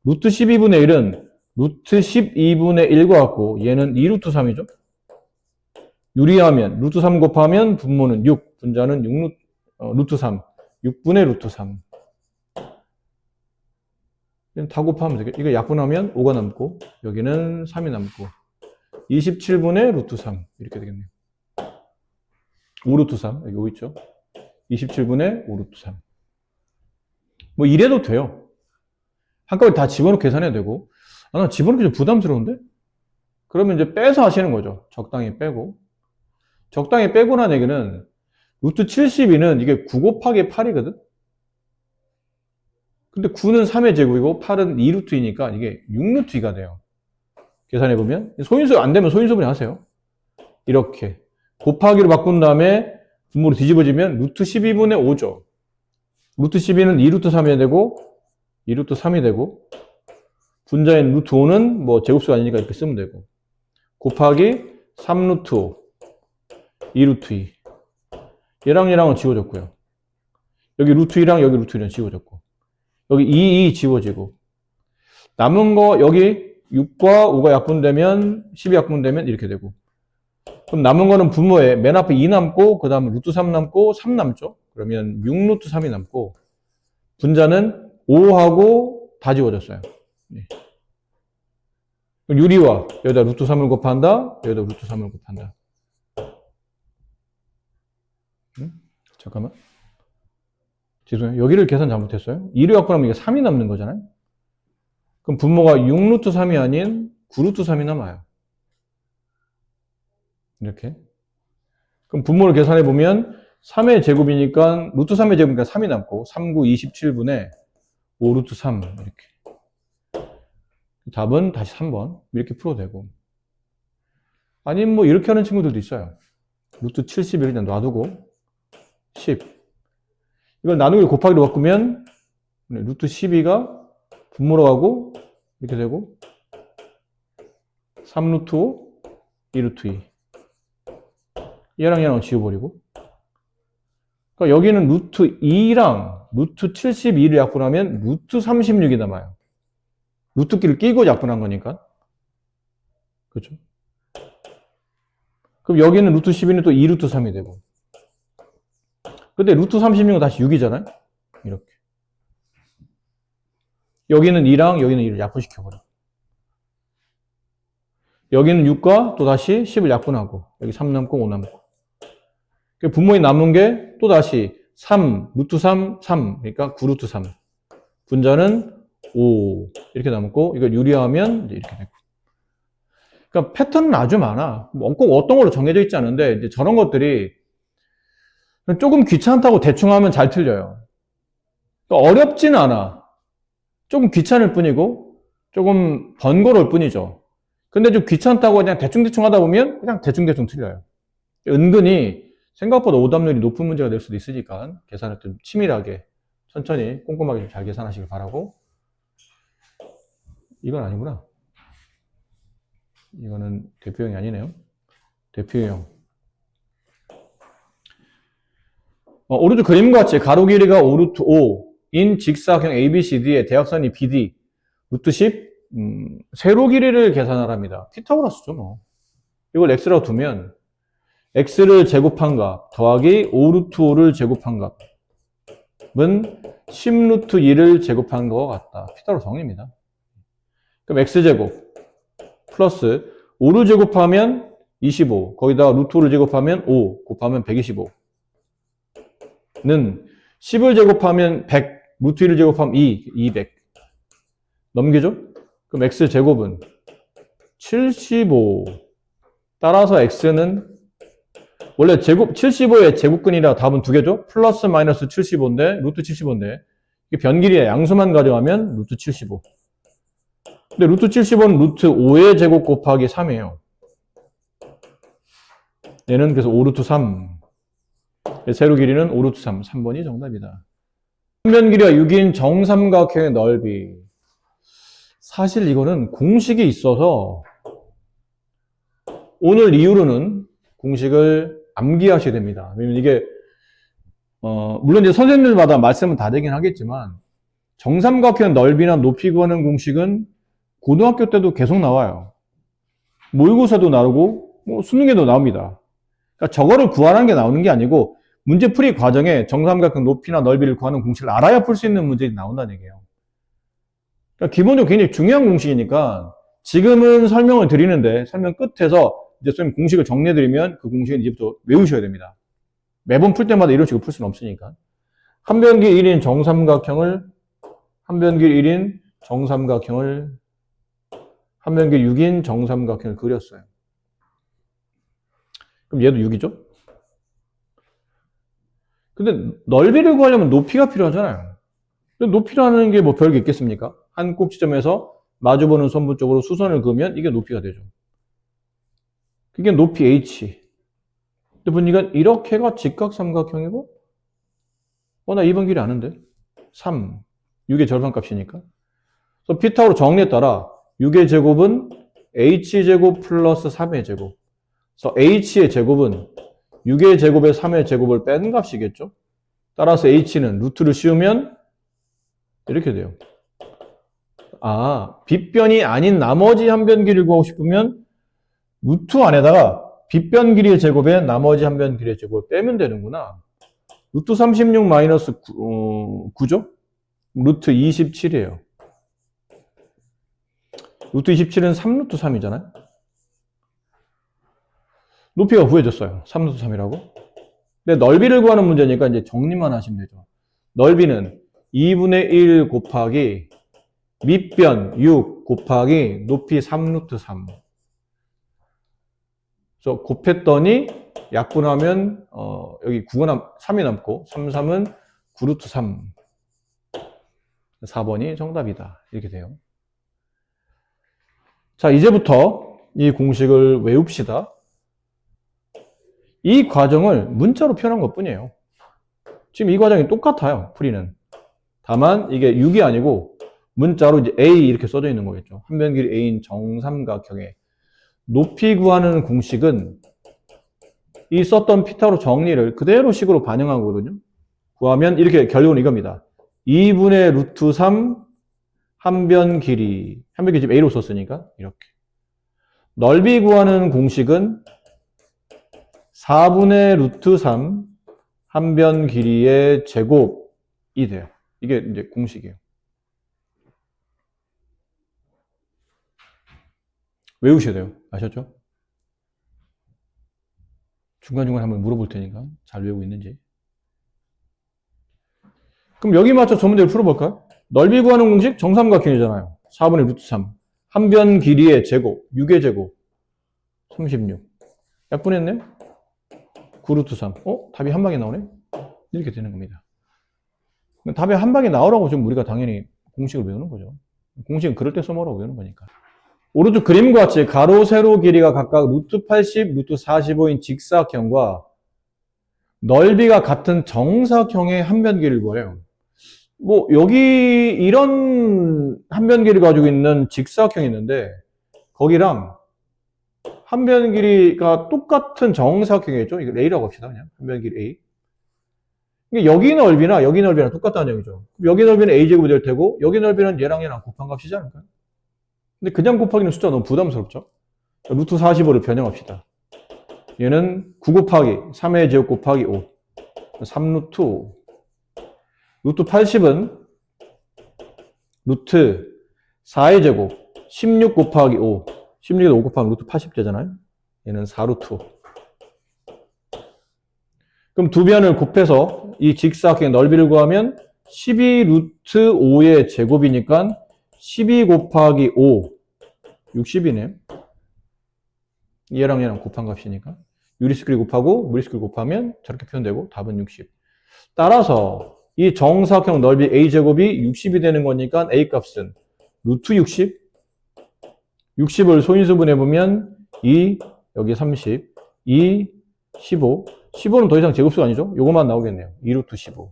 루트 12분의 1은 루트 12분의 1과 같고 얘는 2루트 3이죠. 유리하면 루트 3 곱하면 분모는 6 분자는 6 루트 3 6분의 루트 3 다 곱하면 되겠죠. 이거 약분하면 5가 남고 여기는 3이 남고 27분의 루트 3 이렇게 되겠네요. 5루트 3 여기 5 있죠. 27분의 5루트 3 뭐 이래도 돼요. 한꺼번에 다 집어넣고 계산해야 되고 난 집어넣기 좀 부담스러운데? 그러면 이제 빼서 하시는 거죠. 적당히 빼고 적당히 빼고란 얘기는 루트 72는 이게 9 곱하기 8이거든? 근데 9는 3의 제곱이고 8은 2루트이니까 이게 6루트가 돼요. 계산해보면 소인수 안 되면 소인수분해 하세요. 이렇게 곱하기로 바꾼 다음에 분모로 뒤집어지면 루트 12분의 5죠. 루트 12는 2루트 3이 되고 2루트 3이 되고 분자인 루트 5는 뭐 제곱수가 아니니까 이렇게 쓰면 되고 곱하기 3루트 5 2루트 2 얘랑 얘랑은 지워졌고요. 여기 루트 2랑 여기 루트 2랑 지워졌고 여기 2 지워지고 남은 거 여기 6과 5가 약분되면 10이 약분되면 이렇게 되고 그럼 남은 거는 분모에 맨 앞에 2 남고 그 다음에 루트 3 남고 3 남죠. 그러면 6루트 3이 남고 분자는 5하고 다 지워졌어요. 네. 유리와 여기다 루트 3을 곱한다. 여기다 루트 3을 곱한다. 잠깐만. 죄송해요. 여기를 계산 잘못했어요. 2를 약분하면 이게 3이 남는 거잖아요. 그럼 분모가 6루트 3이 아닌 9루트 3이 남아요. 이렇게. 그럼 분모를 계산해보면 3의 제곱이니까 루트 3의 제곱이니까 3이 남고 3, 9, 27분의 5루트 3 이렇게. 답은 다시 3번 이렇게 풀어도 되고 아니면 뭐 이렇게 하는 친구들도 있어요. 루트 70을 그냥 놔두고 10 이걸 나누기를 곱하기로 바꾸면 루트 12가 분모로 가고 이렇게 되고 3루트 5 2루트 2 얘랑 얘랑 지워버리고 그러니까 여기는 루트 2랑 루트 72를 약분하면 루트 36이 남아요. 루트끼를 끼고 약분한 거니까 그렇죠? 그럼 여기는 루트 12는 또 2루트 3이 되고 근데 루트 36은 다시 6이잖아요? 이렇게 여기는 2랑 여기는 2를 약분시켜버려 여기는 6과 또다시 10을 약분하고 여기 3 남고 5 남고 분모에 남은 게 또다시 3, 루트 3, 3 그러니까 9 루트 3 분자는 5 이렇게 남고 이걸 유리하면 이제 이렇게 되고 그러니까 패턴은 아주 많아. 꼭 어떤 걸로 정해져 있지 않은데 이제 저런 것들이 조금 귀찮다고 대충 하면 잘 틀려요. 그러니까 어렵지는 않아. 조금 귀찮을 뿐이고 조금 번거로울 뿐이죠. 근데 좀 귀찮다고 그냥 대충대충 하다 보면 그냥 대충대충 틀려요. 은근히 생각보다 오답률이 높은 문제가 될 수도 있으니까 계산을 좀 치밀하게 천천히 꼼꼼하게 좀 잘 계산하시길 바라고. 이건 아니구나. 이거는 대표형이 아니네요. 대표형. 오른쪽 그림과 같이 가로 길이가 5루트 5인 직사각형 ABCD의 대각선이 BD 루트 10 세로 길이를 계산하랍니다. 피타고라스죠 뭐. 이걸 x라고 두면 x를 제곱한 값 더하기 5루트 5를 제곱한 값은 10루트 2를 제곱한 것과 같다. 피타고라스 정리입니다. 그럼 x제곱 플러스 5를 제곱하면 25 거기다가 루트 5를 제곱하면 5 곱하면 125는 10을 제곱하면 100 루트 2를 제곱하면 200 넘기죠? 그럼 x제곱은 75 따라서 x는 원래 제곱 75의 제곱근이라 답은 두 개죠? 플러스 마이너스 75인데 루트 75인데 이게 변길이에 양수만 가져가면 루트 75 근데 루트 75는 루트 5의 제곱 곱하기 3이에요. 얘는 그래서 5루트 3 세로 길이는 5루트 3 3번이 정답이다. 한변 길이가 6인 정삼각형의 넓이 사실 이거는 공식이 있어서 오늘 이후로는 공식을 암기하셔야 됩니다. 왜냐면 이게 물론 이제 선생님들마다 말씀은 다르긴 하겠지만 정삼각형 넓이나 높이 구하는 공식은 고등학교 때도 계속 나와요. 모의고사도 나오고 뭐 수능에도 나옵니다. 그러니까 저거를 구하라는 게 나오는 게 아니고 문제풀이 과정에 정삼각형 높이나 넓이를 구하는 공식을 알아야 풀 수 있는 문제들이 나온다는 얘기예요. 그러니까 기본적으로 굉장히 중요한 공식이니까 지금은 설명을 드리는데 설명 끝에서 이제 선생님 공식을 정리해드리면 그 공식은 이제부터 외우셔야 됩니다. 매번 풀 때마다 이런 식으로 풀 수는 없으니까. 한변길 1인 정삼각형을 한변길 1인 정삼각형을 한변길 6인 정삼각형을 그렸어요. 그럼 얘도 6이죠? 근데 넓이를 구하려면 높이가 필요하잖아요. 높이라는 게 뭐 별게 있겠습니까? 한 꼭지점에서 마주보는 선분 쪽으로 수선을 그으면 이게 높이가 되죠. 그게 높이 h. 근데 보니까 이렇게가 직각삼각형이고 나 2번 길이 아는데 3 6의 절반값이니까 그래서 피타고로 정리에 따라 6의 제곱은 h제곱 플러스 3의 제곱 그래서 h의 제곱은 6의 제곱에 3의 제곱을 뺀 값이겠죠. 따라서 h는 루트를 씌우면 이렇게 돼요. 빗변이 아닌 나머지 한 변 길이를 구하고 싶으면 루트 안에다가 빗변 길이의 제곱에 나머지 한 변 길이의 제곱을 빼면 되는구나. 루트 36 마이너스 9죠? 루트 27이에요. 루트 27은 3루트 3이잖아요. 높이가 구해졌어요. 3루트 3이라고. 근데 넓이를 구하는 문제니까 이제 정리만 하시면 되죠. 넓이는 2분의 1 곱하기 밑변 6 곱하기 높이 3루트 3. 그래서 곱했더니 약분하면 여기 9가 3이 남고 3, 3은 9루트 3. 4번이 정답이다. 이렇게 돼요. 자, 이제부터 이 공식을 외웁시다. 이 과정을 문자로 표현한 것 뿐이에요. 지금 이 과정이 똑같아요. 풀이는. 다만 이게 6이 아니고 문자로 이제 A 이렇게 써져 있는 거겠죠. 한변길이 A인 정삼각형의 높이 구하는 공식은 이 썼던 피타고라스 정리를 그대로 식으로 반영한 거거든요. 구하면 이렇게 결론은 이겁니다. 2분의 루트 3 한변 길이 지금 A로 썼으니까 이렇게. 넓이 구하는 공식은 4분의 루트 3 한변 길이의 제곱이 돼요. 이게 이제 공식이에요. 외우셔야 돼요. 아셨죠? 중간중간 한번 물어볼 테니까 잘 외우고 있는지. 그럼 여기 맞춰 저 문제를 풀어볼까요? 넓이 구하는 공식 정삼각형이잖아요. 4분의 루트 3. 한 변 길이의 제곱, 6의 제곱, 36. 약분했네? 9루트 3. 답이 한 방에 나오네? 이렇게 되는 겁니다. 답이 한 방에 나오라고 지금 우리가 당연히 공식을 외우는 거죠. 공식은 그럴 때 써먹으라고 외우는 거니까. 오른쪽 그림과 같이 가로, 세로 길이가 각각 루트 80, 루트 45인 직사각형과 넓이가 같은 정사각형의 한 변 길이를 구해요. 뭐 여기 이런 한 변 길이 가지고 있는 직사각형이 있는데 거기랑 한 변 길이가 똑같은 정사각형이겠죠? 이거 A라고 합시다. 그냥 한 변 길이 A. 여기 넓이나 여기 넓이랑 똑같다는 얘기죠. 여기 넓이는 A제곱이 될 테고 여기 넓이는 얘랑 곱한 값이지 않을까요? 근데 그냥 곱하기는 숫자 너무 부담스럽죠? 루트 45를 변형합시다. 얘는 9 곱하기 3의 제곱 곱하기 5. 3루트 5. 루트 80은 루트 4의 제곱 16 곱하기 5. 16에서 5 곱하면 루트 80 되잖아요. 얘는 4루트 5. 그럼 두 변을 곱해서 이 직사각형의 넓이를 구하면 12루트 5의 제곱이니까 12 곱하기 5. 60이네요. 얘랑 곱한 값이니까. 유리스끼리 곱하고 무리스끼리 곱하면 저렇게 표현되고 답은 60. 따라서 이 정사각형 넓이 A제곱이 60이 되는 거니까 A 값은 루트 60. 60을 소인수분해보면 2, 여기 30, 2, 15. 15는 더 이상 제곱수가 아니죠? 요것만 나오겠네요. 2루트 15.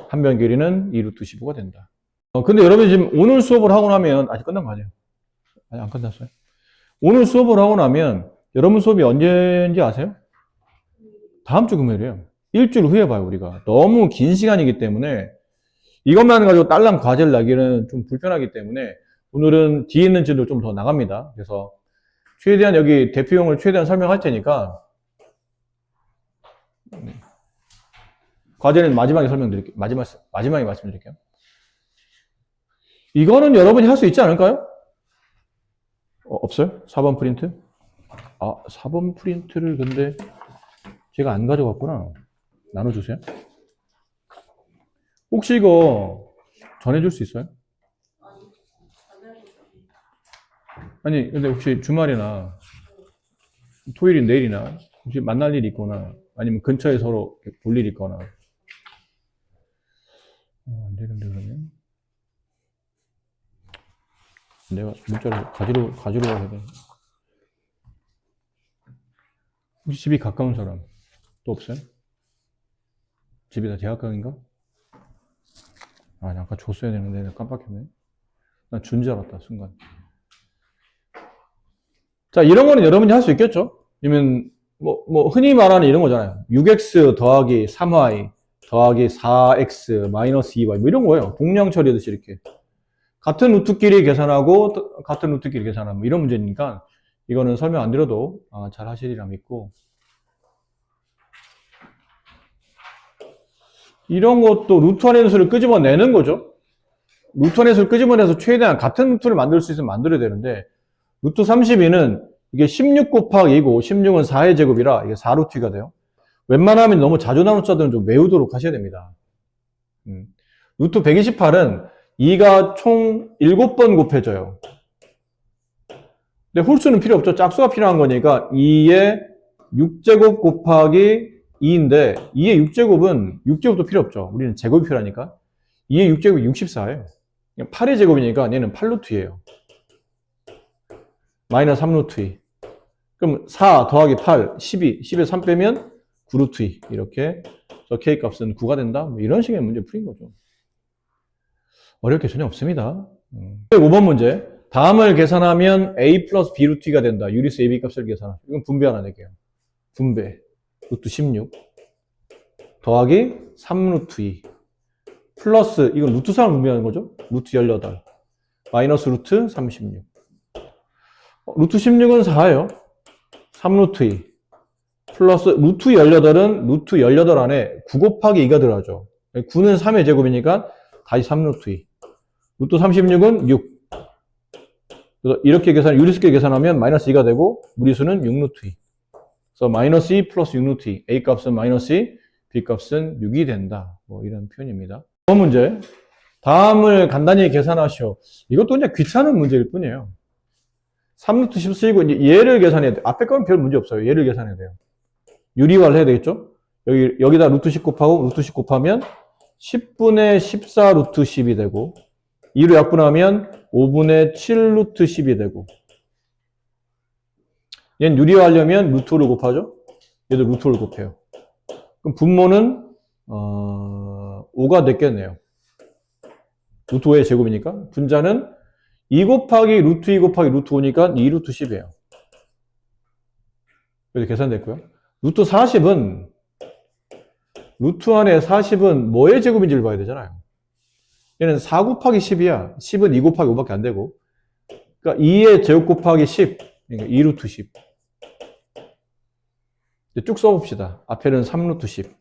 한 변 길이는 2루트 15가 된다. 근데 여러분 지금 오늘 수업을 하고 나면, 아직 끝난 거 아니에요? 아직 안 끝났어요? 오늘 수업을 하고 나면 여러분 수업이 언제인지 아세요? 다음 주 금요일이에요. 일주일 후에 봐요, 우리가. 너무 긴 시간이기 때문에 이것만 가지고 딸랑 과제를 나기는 좀 불편하기 때문에 오늘은 뒤에 있는 질도 좀 더 나갑니다. 그래서 최대한 여기 대표용을 최대한 설명할 테니까 과제는 마지막에 설명드릴게요. 마지막에 말씀드릴게요. 이거는 여러분이 할 수 있지 않을까요? 없어요? 4번 프린트? 4번 프린트를 근데 제가 안 가져갔구나. 나눠주세요. 혹시 이거 전해줄 수 있어요? 아니, 근데 혹시 주말이나 토요일인 내일이나 혹시 만날 일이 있거나 아니면 근처에 서로 볼 일이 있거나 안 되는데 그러면 내가 문자를 가지러 가야 돼. 혹시 집이 가까운 사람 또 없어요? 집이 다 대학가인가? 아까 줬어야 되는데 내가 깜빡했네. 난 준 줄 알았다 순간. 자, 이런 거는 여러분이 할 수 있겠죠? 아니면 뭐 흔히 말하는 이런 거잖아요. 6x 더하기 3y 더하기 4x 마이너스 2y 뭐 이런 거예요. 공량 처리하듯이 이렇게 같은 루트끼리 계산하고 같은 루트끼리 계산하면 뭐 이런 문제니까 이거는 설명 안 드려도 잘 하시리라 믿고, 이런 것도 루트 안의 수를 끄집어내는 거죠. 루트 안의 수를 끄집어내서 최대한 같은 루트를 만들 수 있으면 만들어야 되는데 루트 32는 이게 16 곱하기 2고 16은 4의 제곱이라 이게 4루트 2가 돼요. 웬만하면 너무 자주 나눈 숫자들은 좀 외우도록 하셔야 됩니다. 루트 128은 2가 총 7번 곱해져요. 근데 홀수는 필요 없죠. 짝수가 필요한 거니까 2의 6제곱 곱하기 2인데 2의 6제곱은 6제곱도 필요 없죠. 우리는 제곱이 필요하니까 2의 6제곱이 64예요. 8의 제곱이니까 얘는 8루트예요. 마이너스 3루트 2. 그럼 4 더하기 8, 12. 10에 3 빼면 9루트 2. 이렇게 저 K 값은 9가 된다. 뭐 이런 식의 문제 풀인 거죠. 어려울 게 전혀 없습니다. 5번 문제. 다음을 계산하면 A 플러스 B 루트 2가 된다. 유리수 AB 값을 계산하면. 이건 분배 하나 낼게요. 분배. 루트 16. 더하기 3루트 2. 플러스, 이건 루트 3을 분배하는 거죠. 루트 18. 마이너스 루트 36. 루트 16은 4예요. 3루트 2. 플러스 루트 18은 루트 18 안에 9 곱하기 2가 들어가죠. 9는 3의 제곱이니까 다시 3루트 2. 루트 36은 6. 그래서 이렇게 유리수끼리 계산하면 마이너스 2가 되고, 무리수는 6루트 2. 그래서 마이너스 2 플러스 6루트 2. A 값은 마이너스 2, B 값은 6이 된다. 뭐 이런 표현입니다. 다음 문제. 다음을 간단히 계산하시오. 이것도 그냥 귀찮은 문제일 뿐이에요. 3루트 10 쓰이고, 이제 얘를 계산해야 돼. 앞에 거는 별 문제 없어요. 얘를 계산해야 돼요. 유리화를 해야 되겠죠? 여기다 루트 10 곱하고, 루트 10 곱하면 10분의 14 루트 10이 되고, 2로 약분하면 5분의 7 루트 10이 되고, 얘는 유리화하려면 루트 5를 곱하죠? 얘도 루트 5를 곱해요. 그럼 분모는 5가 됐겠네요. 루트 5의 제곱이니까. 분자는 2 곱하기 루트 2 곱하기 루트 5니까 2 루트 10이에요. 그래서 계산됐고요. 루트 40은 루트 안에 40은 뭐의 제곱인지를 봐야 되잖아요. 얘는 4 곱하기 10이야. 10은 2 곱하기 5밖에 안 되고. 그러니까 2의 제곱 곱하기 10. 그러니까 2 루트 10. 쭉 써봅시다. 앞에는 3 루트 10.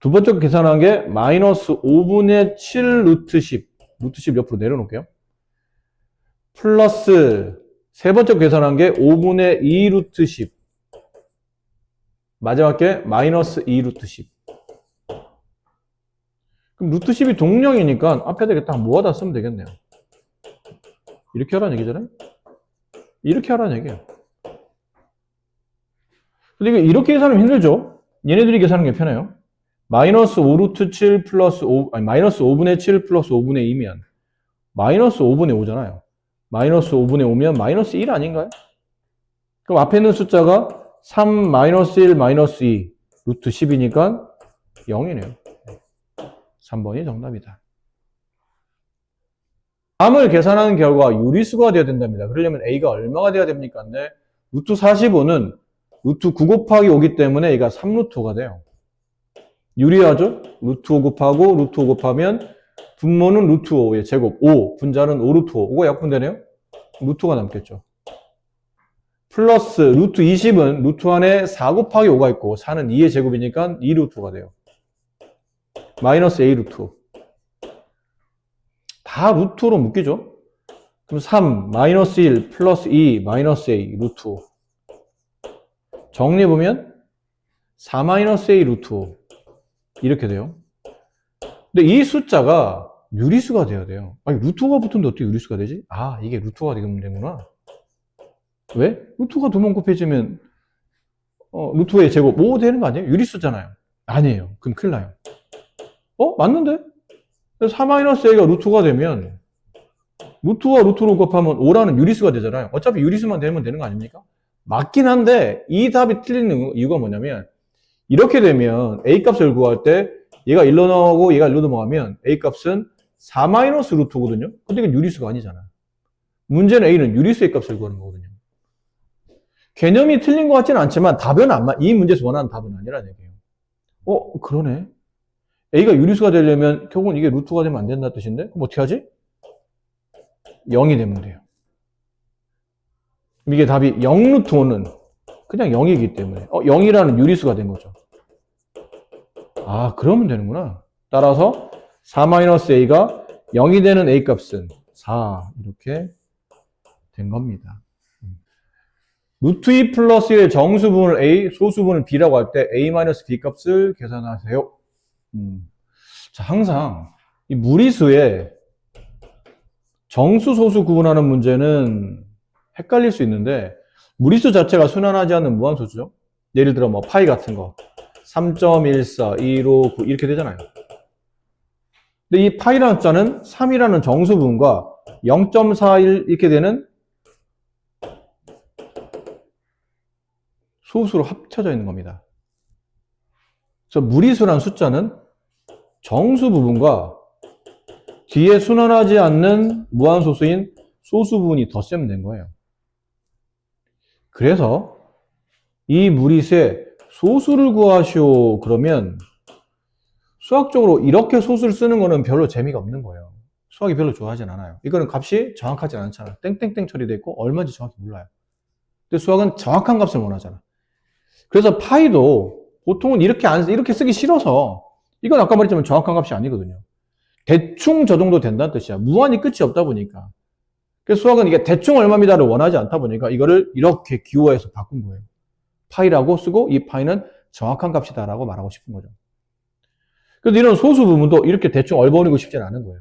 두 번째 계산한 게 마이너스 5분의 7 루트 10. 루트 10 옆으로 내려놓을게요. 플러스 세 번째 계산한 게 5분의 2 루트 10. 마지막 게 마이너스 2 루트 10. 그럼 루트 10이 동량이니까 앞에다 딱 모아다 쓰면 되겠네요. 이렇게 하라는 얘기잖아요. 이렇게 하라는 얘기예요. 근데 이렇게 계산하면 힘들죠? 얘네들이 계산하는 게 편해요. 마이너스 5 루트 7 플러스 5, 아니 마이너스 5분의 7 플러스 5분의 2면 마이너스 5분의 5잖아요. 마이너스 5분의 5면 마이너스 1 아닌가요? 그럼 앞에 있는 숫자가 3 마이너스 1 마이너스 2 루트 10이니까 0이네요. 3번이 정답이다. 다음을 계산하는 결과 유리수가 되어야 된답니다. 그러려면 A가 얼마가 되어야 됩니까? 근데 루트 45는 루트 9 곱하기 5기 때문에 A가 3루트 5가 돼요. 유리하죠? 루트 5 곱하고 루트 5 곱하면 분모는 루트 5의 제곱 5, 분자는 5 루트 5. 5가 약분되네요? 루트가 남겠죠. 플러스 루트 20은 루트 안에 4 곱하기 5가 있고 4는 2의 제곱이니까 2 루트가 돼요. 마이너스 A 루트 5. 다 루트로 묶이죠? 그럼 3, 마이너스 1, 플러스 2, 마이너스 A, 루트 5. 정리해보면 4 마이너스 A 루트 5. 이렇게 돼요. 근데 이 숫자가 유리수가 돼야 돼요. 아니, 루트가 붙은데 어떻게 유리수가 되지? 아, 이게 루트가 되는구나. 왜? 루트가 두 번 곱해지면 루트의 제곱 5 되는 거 아니에요? 유리수잖아요. 아니에요. 그럼 큰일 나요. 맞는데? 4-A가 루트가 되면 루트와 루트로 곱하면 5라는 유리수가 되잖아요. 어차피 유리수만 되면 되는 거 아닙니까? 맞긴 한데 이 답이 틀리는 이유가 뭐냐면 이렇게 되면 A 값을 구할 때 얘가 1로 넘어가고 얘가 1로 넘어가면 A 값은 4 마이너스 루트거든요. 근데 이건 유리수가 아니잖아. 문제는 A는 유리수의 값을 구하는 거거든요. 개념이 틀린 것 같지는 않지만 답은 이 문제에서 원하는 답은 아니라는 얘기예요. 그러네. A가 유리수가 되려면 결국은 이게 루트가 되면 안 된다는 뜻인데 그럼 어떻게 하지? 0이 되면 돼요. 이게 답이 0 루트 5는 그냥 0이기 때문에 0이라는 유리수가 된 거죠. 아, 그러면 되는구나. 따라서 4-A가 0이 되는 A 값은 4 이렇게 된 겁니다. 루트 2 플러스 1의 정수분을 A, 소수분을 B라고 할 때 A-B 값을 계산하세요. 자, 항상 이 무리수에 정수, 소수 구분하는 문제는 헷갈릴 수 있는데 무리수 자체가 순환하지 않는 무한소수죠. 예를 들어 뭐 파이 같은 거 3.14, 159 이렇게 되잖아요. 근데 이 파이라는 숫자는 3이라는 정수분과 0.41 이렇게 되는 소수로 합쳐져 있는 겁니다. 그래서 무리수라는 숫자는 정수 부분과 뒤에 순환하지 않는 무한소수인 소수분이 덧셈 된 거예요. 그래서 이 무리수의 소수를 구하시오 그러면 수학적으로 이렇게 소수를 쓰는 거는 별로 재미가 없는 거예요. 수학이 별로 좋아하진 않아요. 이거는 값이 정확하지 않잖아. 땡땡땡 처리되어 있고 얼마인지 정확히 몰라요. 근데 수학은 정확한 값을 원하잖아. 그래서 파이도 보통은 이렇게 쓰기 싫어서 이건 아까 말했지만 정확한 값이 아니거든요. 대충 저 정도 된다는 뜻이야. 무한히 끝이 없다 보니까. 그래서 수학은 이게 대충 얼마입니다를 원하지 않다 보니까 이거를 이렇게 기호해서 바꾼 거예요. 파이라고 쓰고 이 파이는 정확한 값이다라고 말하고 싶은 거죠. 그래서 이런 소수 부분도 이렇게 대충 얼버무리고 싶지는 않은 거예요.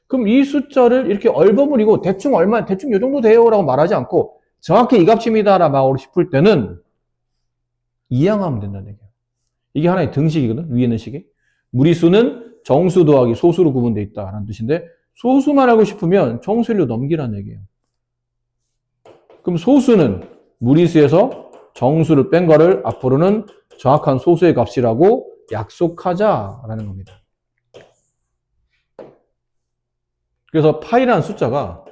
그럼 이 숫자를 이렇게 얼버무리고 대충 얼마, 대충 이 정도 돼요라고 말하지 않고 정확히 이 값입니다라고 말하고 싶을 때는 이항하면 된다는 얘기예요. 이게 하나의 등식이거든, 위에 있는 식이. 무리수는 정수 더하기 소수로 구분되어 있다라는 뜻인데 소수만 알고 싶으면 정수일로 넘기라는 얘기예요. 그럼 소수는 무리수에서 정수를 뺀 거를 앞으로는 정확한 소수의 값이라고 약속하자라는 겁니다. 그래서 파이라는 숫자가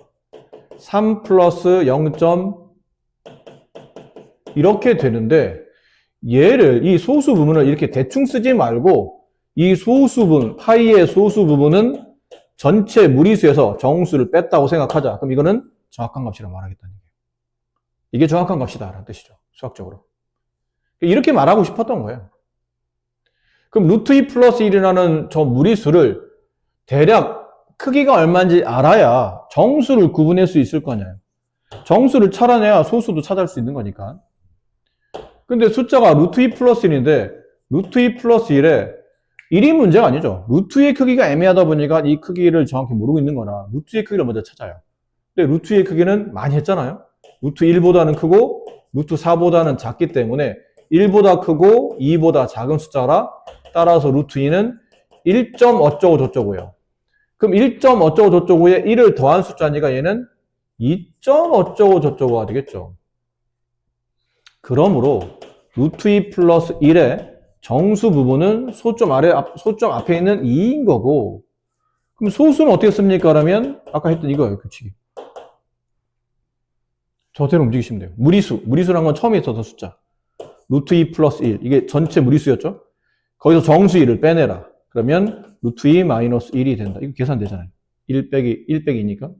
3 플러스 0. 이렇게 되는데 얘를 이 소수 부분을 이렇게 대충 쓰지 말고 이 소수 부분, 파이의 소수 부분은 전체 무리수에서 정수를 뺐다고 생각하자. 그럼 이거는 정확한 값이라고 말하겠다는 얘기예요. 이게 정확한 값이다라는 뜻이죠. 수학적으로. 이렇게 말하고 싶었던 거예요. 그럼 루트 2 플러스 1이라는 저 무리수를 대략 크기가 얼마인지 알아야 정수를 구분할 수 있을 거냐요. 정수를 찾아내야 소수도 찾을 수 있는 거니까. 근데 숫자가 루트 2 플러스 1인데 루트 2 플러스 1에 1이 문제가 아니죠. 루트 2의 크기가 애매하다 보니까 이 크기를 정확히 모르고 있는 거나 루트 2의 크기를 먼저 찾아요. 근데 루트 2의 크기는 많이 했잖아요. 루트 1보다는 크고 루트 4보다는 작기 때문에 1보다 크고 2보다 작은 숫자라 따라서 루트 2는 1. 어쩌고 저쩌고요. 그럼 1. 어쩌고 저쩌고에 1을 더한 숫자니까 얘는 2. 어쩌고 저쩌고가 되겠죠. 그러므로 루트 2 플러스 1의 정수 부분은 소점 앞에 있는 2인 거고, 그럼 소수는 어떻게 씁니까? 그러면 아까 했던 이거예요, 규칙이. 저대로 움직이시면 돼요. 무리수란 건 처음에 있었던 숫자. 루트 2 플러스 1, 이게 전체 무리수였죠? 거기서 정수 1을 빼내라. 그러면 루트 2 마이너스 1이 된다. 이거 계산되잖아요. 1 빼기 2니까.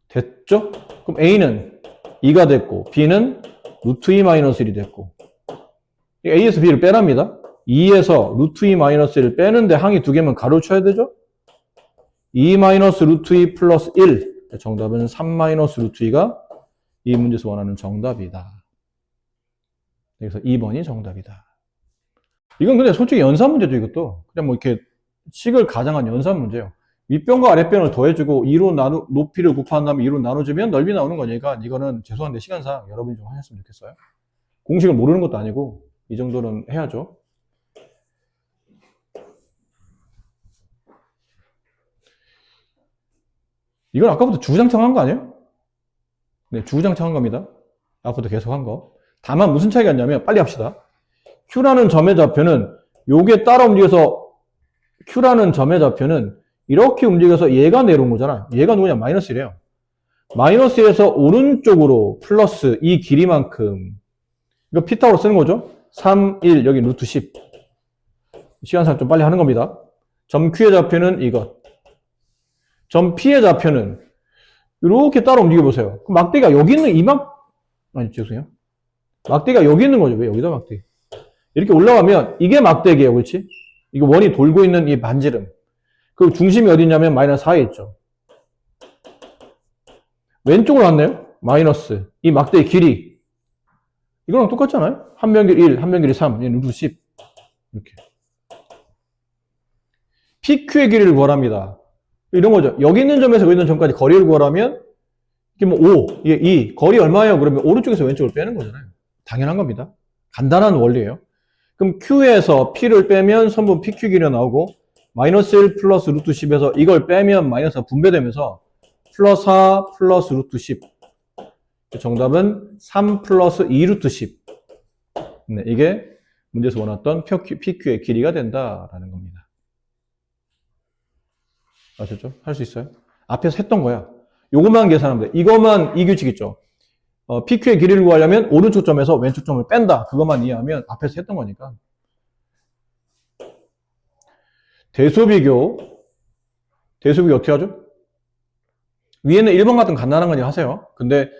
됐죠? 그럼 A는 2가 됐고, B는 루트 2 마이너스 1이 됐고, A에서 B를 빼랍니다. 2에서 루트 2 마이너스 1을 빼는데 항이 두 개면 가로 쳐야 되죠? 2 마이너스 루트 2 플러스 1. 정답은 3 마이너스 루트 2가 이 문제에서 원하는 정답이다. 그래서 2번이 정답이다. 이건 근데 솔직히 연산 문제죠, 이것도. 그냥 뭐 이렇게 식을 가장한 연산 문제예요. 윗변과 아랫변을 더해주고 2로 높이를 곱한 다음에 2로 나눠주면 넓이 나오는 거니까 이거는 죄송한데 시간상 여러분이 좀 하셨으면 좋겠어요. 공식을 모르는 것도 아니고 이 정도는 해야죠. 이건 아까부터 주구장창 한 거 아니에요? 네, 주구장창 한 겁니다. 앞으로도 계속 한 거. 다만 무슨 차이가 있냐면 빨리 합시다. Q라는 점의 좌표는 요게 따라 움직여서 Q라는 점의 좌표는 이렇게 움직여서 얘가 내려온 거잖아. 얘가 누구냐? 마이너스 1이에요. 마이너스에서 오른쪽으로 플러스 이 길이만큼 이거 피타고로 쓰는 거죠. 3, 1 여기 루트 10. 시간상 좀 빨리 하는 겁니다. 점 Q의 좌표는 이것. 점 P의 좌표는 이렇게 따라 움직여 보세요. 그럼 막대기가 여기 있는 아니 죄송해요. 막대기가 여기 있는 거죠. 왜 여기다 막대기? 이렇게 올라가면 이게 막대기예요. 그렇지? 이거 원이 돌고 있는 이 반지름. 그 중심이 어디 있냐면 마이너스 4에 있죠. 왼쪽으로 왔네요. 마이너스. 이 막대기 길이. 이거랑 똑같잖아요. 한 변 길이 1, 한 변 길이 3, 얘는 루트 10. 이렇게. PQ의 길이를 구하랍니다. 이런 거죠. 여기 있는 점에서 여기 있는 점까지 거리를 구하라면 이게 뭐 5, 이게 2. 거리 얼마예요? 그러면 오른쪽에서 왼쪽으로 빼는 거잖아요. 당연한 겁니다. 간단한 원리예요. 그럼 Q에서 P를 빼면 선분 PQ 길이가 나오고 마이너스 1 플러스 루트 10에서 이걸 빼면 마이너스가 분배되면서 플러스 4 플러스 루트 10. 정답은 3 플러스 2 루트 10. 네, 이게 문제에서 원했던 PQ의 길이가 된다라는 겁니다. 아셨죠? 할 수 있어요? 앞에서 했던 거야. 요것만 계산하면 돼. 이것만 이 규칙 있죠? PQ의 길이를 구하려면 오른쪽 점에서 왼쪽 점을 뺀다. 그것만 이해하면 앞에서 했던 거니까. 대소비교 어떻게 하죠? 위에는 1번 같은 간단한 거 하세요. 근데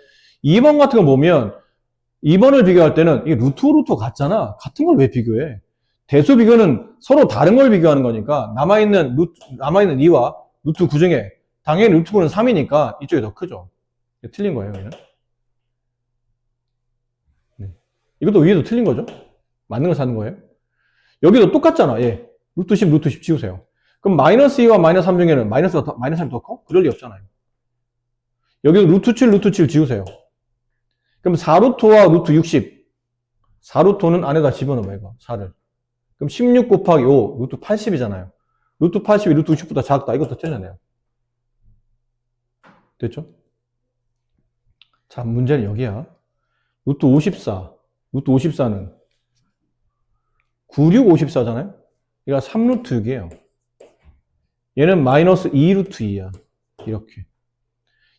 2번 같은 거 보면 2번을 비교할 때는 이게 루트 같잖아. 같은 걸 왜 비교해? 대소비교는 서로 다른 걸 비교하는 거니까 남아있는 2와 루트 9 중에 당연히 루트 9는 3이니까 이쪽이 더 크죠. 틀린 거예요, 여기는. 네. 이것도 위에도 틀린 거죠. 맞는 걸 사는 거예요. 여기도 똑같잖아. 예. 루트 10, 루트 10 지우세요. 그럼 마이너스 2와 마이너스 3 중에는 마이너스 3이 더 커? 그럴 리 없잖아요. 여기도 루트 7, 루트 7 지우세요. 그럼 4루트와 루트 60. 4루트는 안에다 집어넣어요, 이거. 4를. 그럼 16 곱하기 5, 루트 80이잖아요. 루트 80이 루트 60보다 작다. 이것도 틀렸네요. 됐죠? 자, 문제는 여기야. 루트 54. 루트 54는 96, 54잖아요? 얘가 3루트 6이에요. 얘는 마이너스 2루트 2야. 이렇게.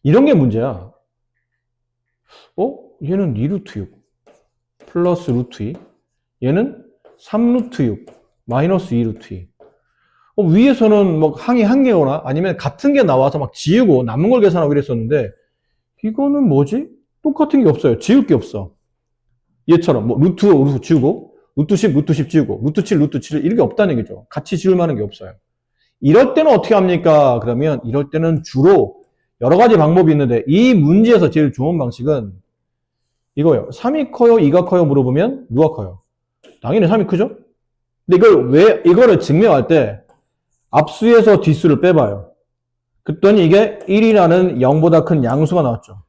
이런 게 문제야. 얘는 2루트 6. 플러스 루트 2. 얘는 3루트 6. 마이너스 2루트 2. 위에서는 뭐 항이 한 개거나 아니면 같은 게 나와서 막 지우고 남은 걸 계산하고 이랬었는데 이거는 뭐지? 똑같은 게 없어요. 지울 게 없어. 얘처럼 뭐 루트 5, 루트 지우고 루트 10, 루트 10 지우고 루트 7, 루트 7 이렇게 없다는 얘기죠. 같이 지울 만한 게 없어요. 이럴 때는 어떻게 합니까? 그러면 이럴 때는 주로 여러 가지 방법이 있는데 이 문제에서 제일 좋은 방식은 이거예요. 3이 커요? 2가 커요? 물어보면 누가 커요? 당연히 3이 크죠? 근데 이거를 증명할 때 앞수에서 뒷수를 빼봐요. 그랬더니 이게 1이라는 0보다 큰 양수가 나왔죠.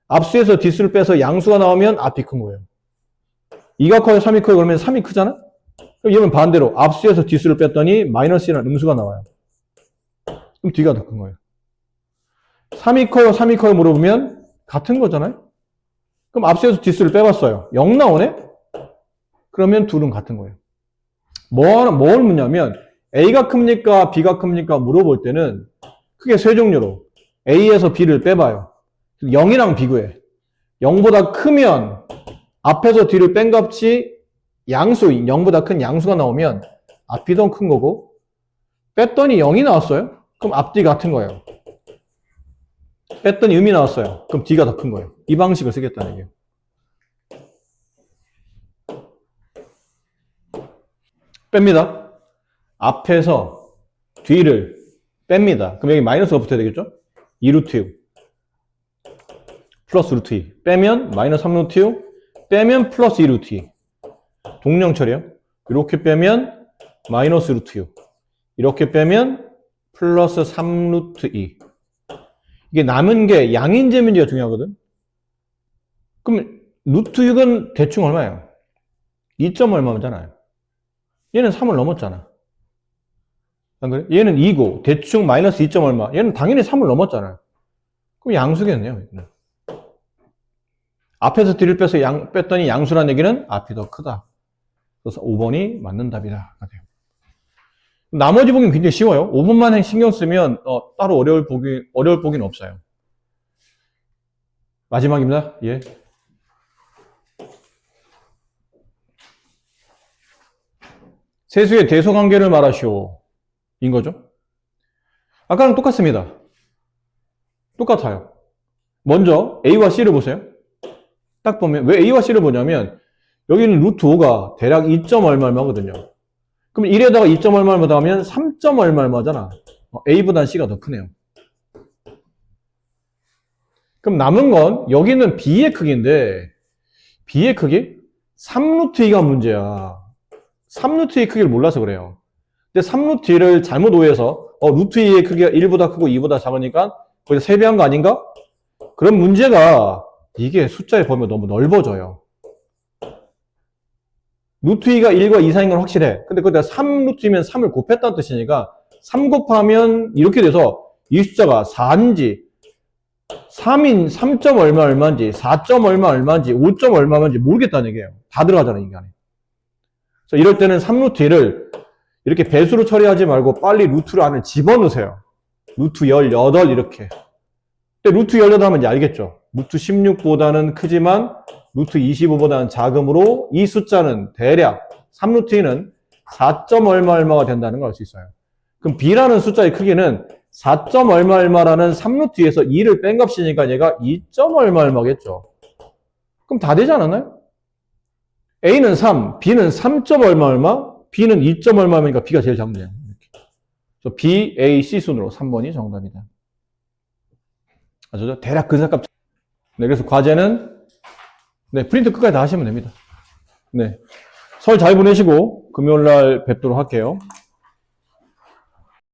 앞수에서 뒷수를 빼서 양수가 나오면 앞이 큰 거예요. 2가 커요? 3이 커요? 그러면 3이 크잖아? 그럼 이러면 반대로 앞수에서 뒷수를 뺐더니 마이너스라는 음수가 나와요. 그럼 뒤가 더 큰 거예요. 3이 커요? 3이 커요? 물어보면 같은 거잖아요? 그럼 앞수에서 뒷수를 빼봤어요. 0 나오네? 그러면 둘은 같은 거예요. 뭘 묻냐면 A가 큽니까? B가 큽니까? 물어볼 때는 크게 세 종류로 A에서 B를 빼봐요. 0이랑 비교해. 0보다 크면 앞에서 뒤를 뺀 값이 양수, 0보다 큰 양수가 나오면 앞이 더 큰 거고 뺐더니 0이 나왔어요? 그럼 앞뒤 같은 거예요. 뺐더니 음이 나왔어요. 그럼 뒤가 더 큰 거예요. 이 방식을 쓰겠다는 얘기예요. 뺍니다. 앞에서 뒤를 뺍니다. 그럼 여기 마이너스가 붙어야 되겠죠? 2루트 6 플러스 루트 2 빼면 마이너스 3루트 6 빼면 플러스 2루트 2 동령처리요. 이렇게 빼면 마이너스 루트 6 이렇게 빼면 플러스 3루트 2 이게 남은 게 양인제 문제가 중요하거든. 그럼 루트 6은 대충 얼마예요? 2점 얼마잖아요. 얘는 3을 넘었잖아. 안 그래? 얘는 2고 대충 마이너스 2점 얼마. 얘는 당연히 3을 넘었잖아요. 그럼 양수겠네요. 얘는. 앞에서 뒤를 빼서 뺐더니 양수라는 얘기는 앞이 더 크다. 그래서 5번이 맞는 답이다. 나머지 보기는 굉장히 쉬워요. 5번만 신경 쓰면 따로 어려울 보기는 없어요. 마지막입니다. 예. 세수의 대소관계를 말하시오. 인 거죠. 아까랑 똑같습니다. 똑같아요. 먼저 A와 C를 보세요. 딱 보면 왜 A와 C를 보냐면 여기는 루트 5가 대략 2점 얼마거든요. 그럼 1에다가 2점 얼마 더하면 3점 얼마잖아. A보단 C가 더 크네요. 그럼 남은 건 여기는 B의 크기인데 B의 크기? 3루트 2가 문제야. 3루트 2 크기를 몰라서 그래요. 근데 3루트 2를 잘못 오해해서 루트 2의 크기가 1보다 크고 2보다 작으니까 거기서 3배한 거 아닌가? 그런 문제가 이게 숫자의 범위가 너무 넓어져요. 루트 2가 1과 2 사이인 건 확실해. 근데 거기다 3루트 2면 3을 곱했다는 뜻이니까 3 곱하면 이렇게 돼서 이 숫자가 4인지 3인 3점 얼마인지 4점 얼마인지 5점 얼마인지 모르겠다는 얘기예요. 다 들어가잖아요, 인간에. 그래서 이럴 때는 3루트 1을 이렇게 배수로 처리하지 말고 빨리 루트를 안에 집어넣으세요. 루트 18 이렇게. 근데 루트 18 하면 이제 알겠죠. 루트 16보다는 크지만 루트 25보다는 작으므로 이 숫자는 대략 3루트 2는 4점 얼마가 된다는 걸 알 수 있어요. 그럼 B라는 숫자의 크기는 4점 얼마라는 3루트 2에서 2를 뺀 값이니까 얘가 2점 얼마겠죠. 그럼 다 되지 않았나요? A는 3, B는 3점 얼마, B는 2점 얼마니까 B가 제일 작네요. 그래서 B, A, C 순으로 3번이 정답이다. 아시죠? 대략 근사값. 네, 그래서 과제는 네, 프린트 끝까지 다 하시면 됩니다. 네. 설 잘 보내시고 금요일 날 뵙도록 할게요.